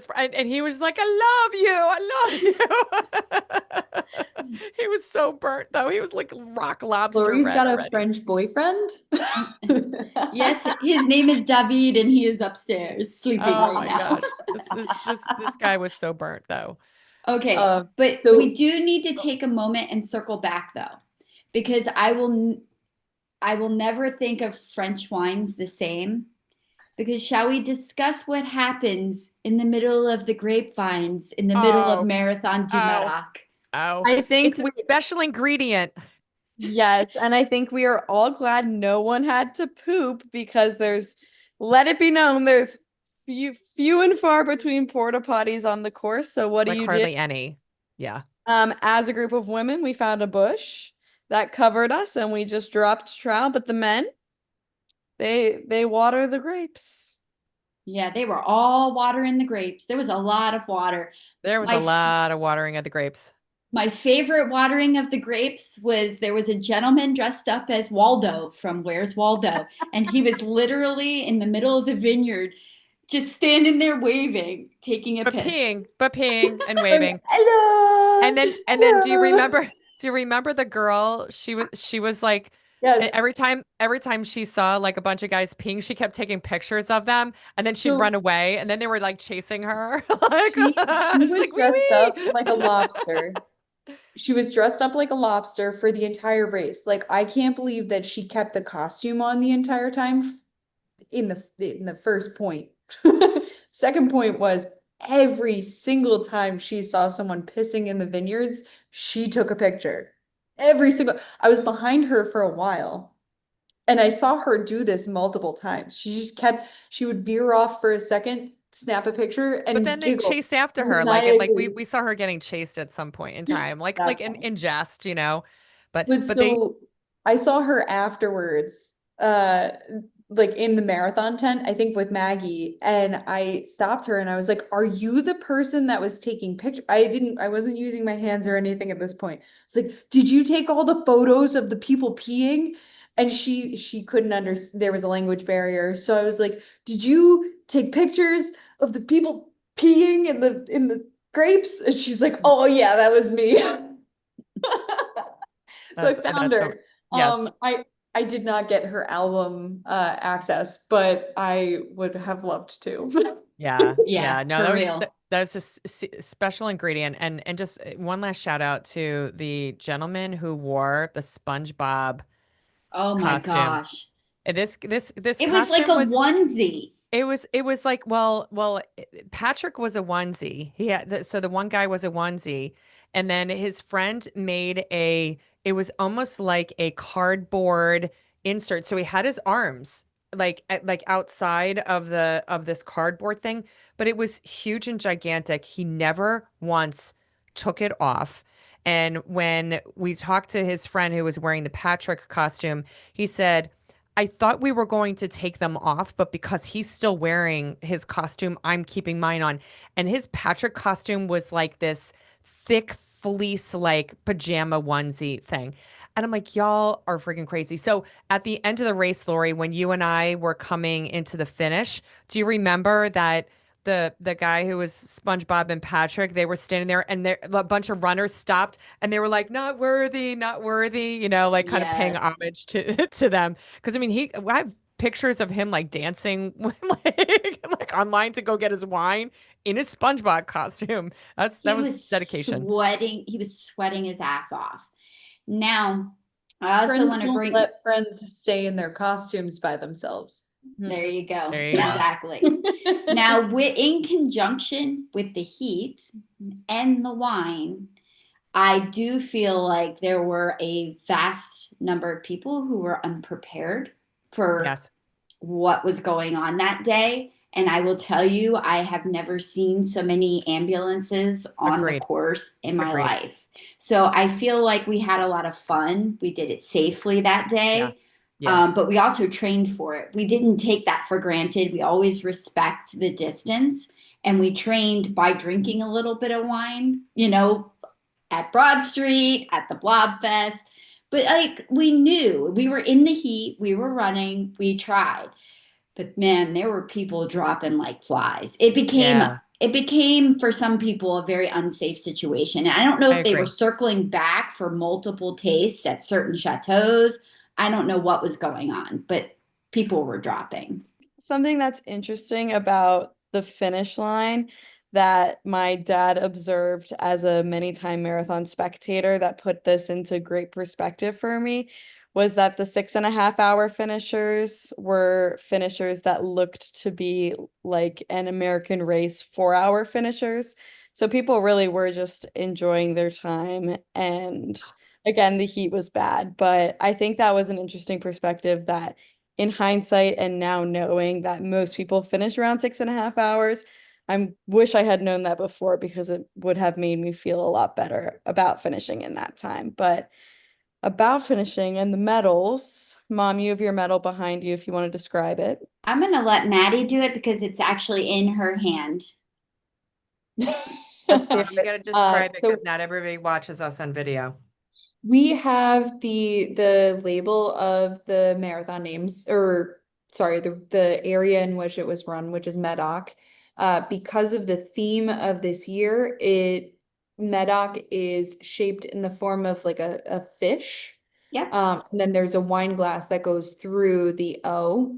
[SPEAKER 2] he was like, I love you. I love you. He was so burnt though. He was like rock lobster
[SPEAKER 3] Lori's
[SPEAKER 2] red
[SPEAKER 3] got a
[SPEAKER 2] already.
[SPEAKER 3] French boyfriend.
[SPEAKER 1] Yes, his name is David, and he is upstairs sleeping
[SPEAKER 2] Oh
[SPEAKER 1] right
[SPEAKER 2] my
[SPEAKER 1] now.
[SPEAKER 2] gosh. This guy was so burnt though.
[SPEAKER 1] Okay, but
[SPEAKER 3] so
[SPEAKER 1] we do need to take a moment and circle back though, because I will never think of French wines the same. Because shall we discuss what happens in the middle of the grapevines in the middle of
[SPEAKER 2] Oh,
[SPEAKER 1] Marathon du
[SPEAKER 2] oh,
[SPEAKER 1] Médoc?
[SPEAKER 2] oh.
[SPEAKER 4] I think
[SPEAKER 2] It's a special ingredient.
[SPEAKER 4] yes, and I think we are all glad no one had to poop, because let it be known, there's few and far between porta potties on the course. So what do
[SPEAKER 2] Like
[SPEAKER 4] you do?
[SPEAKER 2] hardly any. Yeah.
[SPEAKER 4] As a group of women, we found a bush that covered us, and we just dropped trowel. But the men, they water the grapes.
[SPEAKER 1] Yeah, they were all watering the grapes. There was a lot of water.
[SPEAKER 2] There was a lot of watering of the grapes.
[SPEAKER 1] My favorite watering of the grapes was there was a gentleman dressed up as Waldo from Where's Waldo? And he was literally in the middle of the vineyard, just standing there waving, taking a
[SPEAKER 2] But
[SPEAKER 1] piss.
[SPEAKER 2] peeing and waving.
[SPEAKER 3] hello.
[SPEAKER 2] And then do you remember the girl? She was like,
[SPEAKER 3] Yes.
[SPEAKER 2] every time she saw like a bunch of guys peeing, she kept taking pictures of them, and then she'd
[SPEAKER 3] So
[SPEAKER 2] run away, and then they were like chasing her. Like,
[SPEAKER 3] she
[SPEAKER 2] she's
[SPEAKER 3] was
[SPEAKER 2] like, wee
[SPEAKER 3] dressed up
[SPEAKER 2] wee.
[SPEAKER 3] like a lobster. She was dressed up like a lobster for the entire race. Like, I can't believe that she kept the costume on the entire time in the first point. Second point was every single time she saw someone pissing in the vineyards, she took a picture. I was behind her for a while, and I saw her do this multiple times. She would veer off for a second, snap a picture,
[SPEAKER 2] But
[SPEAKER 3] and
[SPEAKER 2] then they
[SPEAKER 3] giggle.
[SPEAKER 2] chase after her, we saw her getting chased at some point in time,
[SPEAKER 3] That's
[SPEAKER 2] in jest, you know. But
[SPEAKER 3] But
[SPEAKER 2] they
[SPEAKER 3] so I saw her afterwards, like in the marathon tent, I think with Maggie, and I stopped her and I was like, "Are you the person that was taking pictures?" I wasn't using my hands or anything at this point. It's like, "Did you take all the photos of the people peeing?" And she couldn't understand. There was a language barrier, so I was like, "Did you take pictures of the people peeing in the grapes?" And she's like, "Oh yeah, that was me." So I found
[SPEAKER 2] that's so
[SPEAKER 3] her.
[SPEAKER 2] yes.
[SPEAKER 3] I did not get her album access, but I would have loved to.
[SPEAKER 2] Yeah,
[SPEAKER 1] Yeah,
[SPEAKER 2] yeah. No,
[SPEAKER 1] for real.
[SPEAKER 2] that was a special ingredient. And just one last shout out to the gentleman who wore the SpongeBob
[SPEAKER 1] Oh my
[SPEAKER 2] costume.
[SPEAKER 1] gosh.
[SPEAKER 2] This
[SPEAKER 1] It was like a
[SPEAKER 2] costume was
[SPEAKER 1] onesie.
[SPEAKER 2] it was like, well, Patrick was a onesie. He had so the one guy was a onesie, and then his friend made it was almost like a cardboard insert. So he had his arms like outside of this cardboard thing, but it was huge and gigantic. He never once took it off. And when we talked to his friend who was wearing the Patrick costume, he said, I thought we were going to take them off, but because he's still wearing his costume, I'm keeping mine on. And his Patrick costume was like this thick fleece, like pajama onesie thing. And I'm like, y'all are freaking crazy. So at the end of the race, Lori, when you and I were coming into the finish, do you remember that the guy who was SpongeBob and Patrick, they were standing there and a bunch of runners stopped and they were like, not worthy, not worthy, like kind of paying
[SPEAKER 1] Yes.
[SPEAKER 2] homage to them. Because I mean, I have pictures of him like dancing like online to go get his wine in his SpongeBob costume. That was dedication.
[SPEAKER 1] He was sweating his ass off. Now, I also
[SPEAKER 3] Friends
[SPEAKER 1] want to
[SPEAKER 3] don't
[SPEAKER 1] bring,
[SPEAKER 3] let friends stay in their costumes by themselves.
[SPEAKER 1] there you go.
[SPEAKER 2] There you go.
[SPEAKER 1] Exactly. Now, in conjunction with the heat and the wine, I do feel like there were a vast number of people who were unprepared for
[SPEAKER 2] Yes.
[SPEAKER 1] what was going on that day. And I will tell you, I have never seen so many ambulances on the
[SPEAKER 2] Agreed.
[SPEAKER 1] course in my
[SPEAKER 2] Agreed.
[SPEAKER 1] life. So I feel like we had a lot of fun. We did it safely that day.
[SPEAKER 2] Yeah. Yeah.
[SPEAKER 1] But we also trained for it. We didn't take that for granted. We always respect the distance. And we trained by drinking a little bit of wine, at Broad Street, at the Blob Fest. But like we knew we were in the heat, we were running, we tried. But man, there were people dropping like flies.
[SPEAKER 2] Yeah.
[SPEAKER 1] It became for some people a very unsafe situation. And I don't know
[SPEAKER 2] I
[SPEAKER 1] if they were
[SPEAKER 2] agree.
[SPEAKER 1] circling back for multiple tastes at certain chateaus. I don't know what was going on, but people were dropping.
[SPEAKER 4] Something that's interesting about the finish line that my dad observed as a many-time marathon spectator that put this into great perspective for me was that the 6.5 hour finishers were finishers that looked to be like an American race 4 hour finishers. So people really were just enjoying their time. And again, the heat was bad, but I think that was an interesting perspective that in hindsight and now knowing that most people finish around 6.5 hours, I wish I had known that before because it would have made me feel a lot better about finishing in that time. But about finishing and the medals, Mom, you have your medal behind you if you want to describe it.
[SPEAKER 1] I'm going to let Maddie do it because it's actually in her hand.
[SPEAKER 4] Let's hear
[SPEAKER 2] You got to
[SPEAKER 4] it.
[SPEAKER 2] describe it
[SPEAKER 3] So
[SPEAKER 2] because not everybody watches us on video.
[SPEAKER 3] we have the label of the marathon names, or sorry, the area in which it was run, which is Médoc. Because of the theme of this year, Médoc is shaped in the form of like a fish.
[SPEAKER 1] Yep.
[SPEAKER 3] And then there's a wine glass that goes through the O.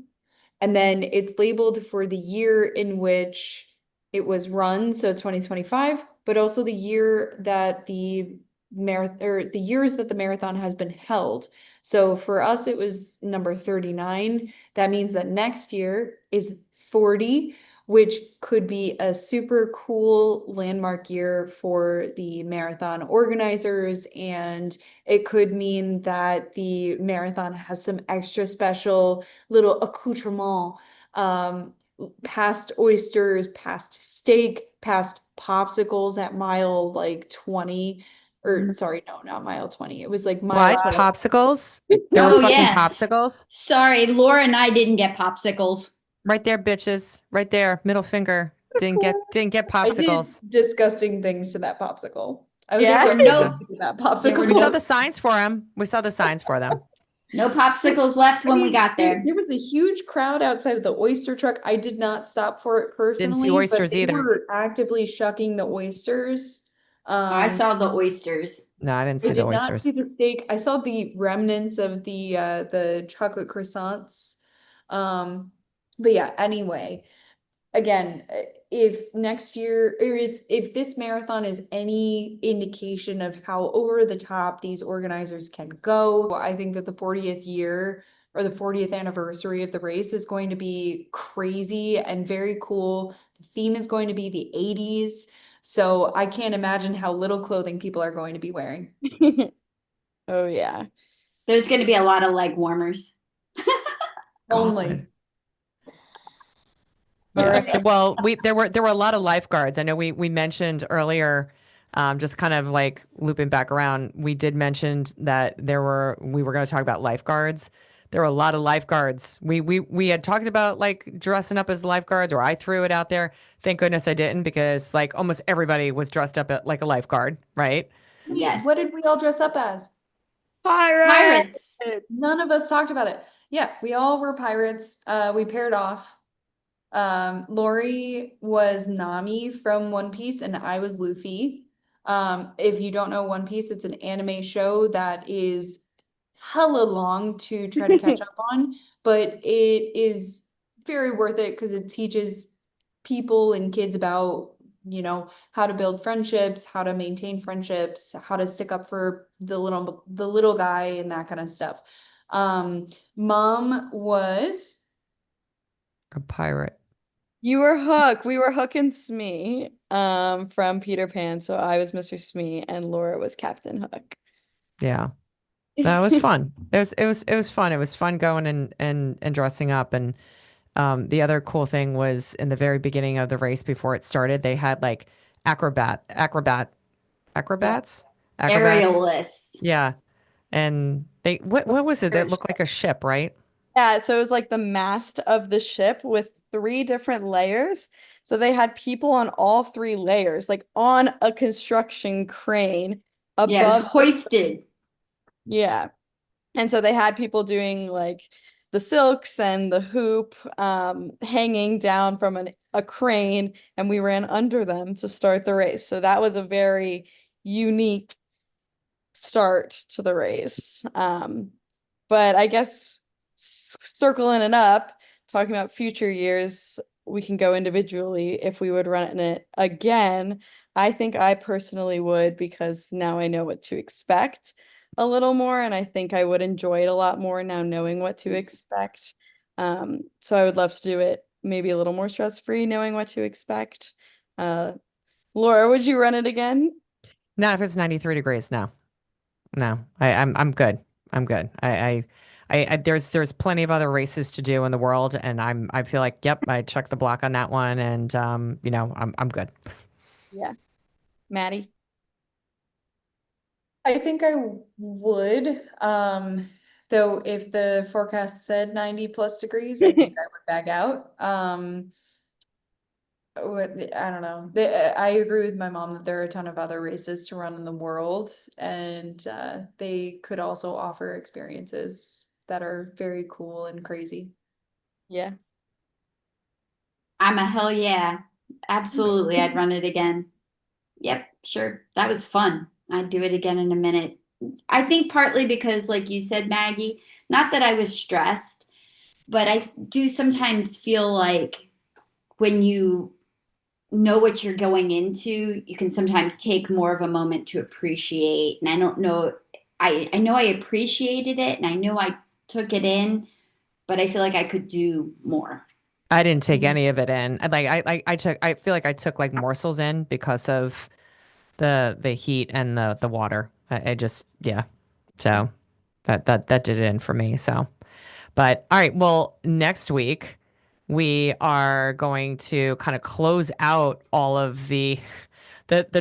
[SPEAKER 3] And then it's labeled for the year in which it was run, so 2025, but also the year that the years that the marathon has been held. So for us, it was number 39. That means that next year is 40, which could be a super cool landmark year for the marathon organizers. And it could mean that the marathon has some extra special little accoutrement, past oysters, past steak, past popsicles at mile like 20. Or sorry, no, not mile 20. It was like mile
[SPEAKER 2] What?
[SPEAKER 3] 20.
[SPEAKER 2] Popsicles? There were
[SPEAKER 1] Oh,
[SPEAKER 2] fucking
[SPEAKER 1] yeah.
[SPEAKER 2] popsicles?
[SPEAKER 1] Sorry, Laura and I didn't get popsicles.
[SPEAKER 2] Right there, bitches. Right there. Middle finger. Didn't get
[SPEAKER 3] I did
[SPEAKER 2] popsicles.
[SPEAKER 3] disgusting things to that popsicle. I was
[SPEAKER 1] There
[SPEAKER 3] so
[SPEAKER 1] were no-
[SPEAKER 3] addicted to that
[SPEAKER 1] there were
[SPEAKER 3] popsicle.
[SPEAKER 2] We saw the signs for them. We saw the signs for them.
[SPEAKER 1] No popsicles left when we got there.
[SPEAKER 3] There was a huge crowd outside of the oyster truck. I did not stop for it personally,
[SPEAKER 2] oysters
[SPEAKER 3] but they
[SPEAKER 2] either.
[SPEAKER 3] were actively shucking the oysters
[SPEAKER 1] I saw the oysters.
[SPEAKER 2] No, I didn't
[SPEAKER 3] I
[SPEAKER 2] see the
[SPEAKER 3] did not
[SPEAKER 2] oysters.
[SPEAKER 3] see the steak. I saw the remnants of the chocolate croissants. But yeah, anyway, again, if next year or if this marathon is any indication of how over the top these organizers can go, I think that the 40th year or the 40th anniversary of the race is going to be crazy and very cool. The theme is going to be the 80s. So I can't imagine how little clothing people are going to be wearing.
[SPEAKER 4] Oh yeah.
[SPEAKER 1] There's going to be a lot of leg warmers.
[SPEAKER 3] Only. All
[SPEAKER 2] Yeah.
[SPEAKER 3] right.
[SPEAKER 2] Well, there were a lot of lifeguards. I know we mentioned earlier, just kind of like looping back around, we did mention that we were going to talk about lifeguards. There were a lot of lifeguards. We had talked about like dressing up as lifeguards, or I threw it out there. Thank goodness I didn't, because like almost everybody was dressed up like a lifeguard, right?
[SPEAKER 1] Yes.
[SPEAKER 3] What did we all dress up as?
[SPEAKER 1] Pirates.
[SPEAKER 3] None of us talked about it. Yeah, we all were pirates. We paired off. Lori was Nami from One Piece and I was Luffy. If you don't know One Piece, it's an anime show that is hella long to try to catch up on, but it is very worth it because it teaches people and kids about, how to build friendships, how to maintain friendships, how to stick up for the little guy and that kind of stuff. Mom was
[SPEAKER 2] A pirate.
[SPEAKER 4] You were Hook. We were Hook and Smee, from Peter Pan. So I was Mr. Smee and Laura was Captain Hook.
[SPEAKER 2] Yeah. That was fun. It was fun. It was fun going and dressing up. And the other cool thing was in the very beginning of the race before it started, they had like acrobats.
[SPEAKER 1] Aerialists.
[SPEAKER 2] Yeah. And what was it that looked like a ship, right?
[SPEAKER 4] Yeah, so it was like the mast of the ship with 3 different layers. So they had people on all 3 layers, like on a construction crane
[SPEAKER 1] Yeah, it was
[SPEAKER 4] above.
[SPEAKER 1] hoisted.
[SPEAKER 4] Yeah. And so they had people doing like the silks and the hoop, hanging down from a crane, and we ran under them to start the race. So that was a very unique start to the race. But I guess circling it up, talking about future years, we can go individually if we would run it again. I think I personally would, because now I know what to expect a little more, and I think I would enjoy it a lot more now knowing what to expect. So I would love to do it maybe a little more stress-free, knowing what to expect. Laura, would you run it again?
[SPEAKER 2] Not if it's 93 degrees. No, no, I'm good. I'm good. There's plenty of other races to do in the world, and I feel like, yep, I checked the block on that one, and I'm good.
[SPEAKER 4] Yeah. Maddie?
[SPEAKER 3] I think I would, though if the forecast said 90 plus degrees, I think I would back out. I don't know. I agree with my mom that there are a ton of other races to run in the world, and they could also offer experiences that are very cool and crazy.
[SPEAKER 4] Yeah.
[SPEAKER 1] I'm a hell yeah. Absolutely. I'd run it again. Yep, sure. That was fun. I'd do it again in a minute. I think partly because, like you said, Maggie, not that I was stressed, but I do sometimes feel like when you know what you're going into, you can sometimes take more of a moment to appreciate. And I don't know, I know I appreciated it and I know I took it in, but I feel like I could do more.
[SPEAKER 2] I didn't take any of it in. I feel like I took like morsels in because of the heat and the water. I just, yeah. So that did it in for me. So, but all right. Well, next week we are going to kind of close out all of the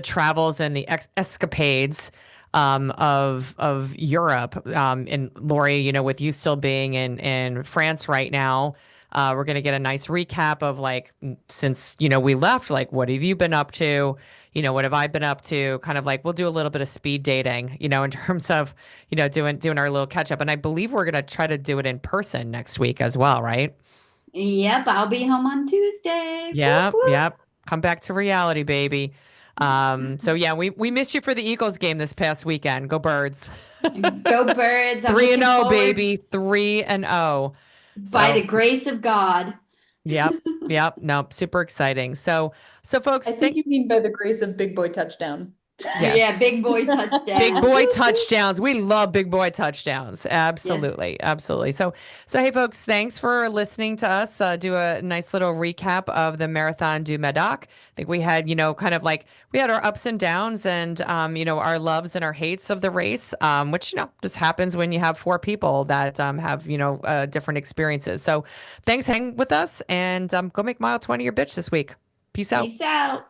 [SPEAKER 2] travels and the escapades of Europe. And Lori, with you still being in France right now, we're gonna get a nice recap of like since we left, like what have you been up to? What have I been up to? Kind of like we'll do a little bit of speed dating, in terms of doing our little catch up. And I believe we're gonna try to do it in person next week as well, right?
[SPEAKER 1] Yep, I'll be home on Tuesday. Whoop,
[SPEAKER 2] Yep,
[SPEAKER 1] whoop.
[SPEAKER 2] yep. Come back to reality, baby. So yeah, we missed you for the Eagles game this past weekend. Go Birds.
[SPEAKER 1] Go Birds. I'm
[SPEAKER 2] 3-0,
[SPEAKER 1] looking forward,
[SPEAKER 2] baby. 3-0.
[SPEAKER 1] by the
[SPEAKER 2] So
[SPEAKER 1] grace of God.
[SPEAKER 2] yep. No, super exciting. So folks,
[SPEAKER 3] I think you mean by the grace of big boy touchdown.
[SPEAKER 2] yes.
[SPEAKER 1] Yeah, big boy touchdown.
[SPEAKER 2] Big boy touchdowns. We love big boy touchdowns. Absolutely.
[SPEAKER 1] Yes.
[SPEAKER 2] Absolutely. So hey folks, thanks for listening to us do a nice little recap of the Marathon du Médoc. I think we had, kind of like we had our ups and downs and, our loves and our hates of the race, which, just happens when you have 4 people that have, different experiences. So thanks, hang with us and go make mile 20 your bitch this week. Peace out.
[SPEAKER 1] Peace out.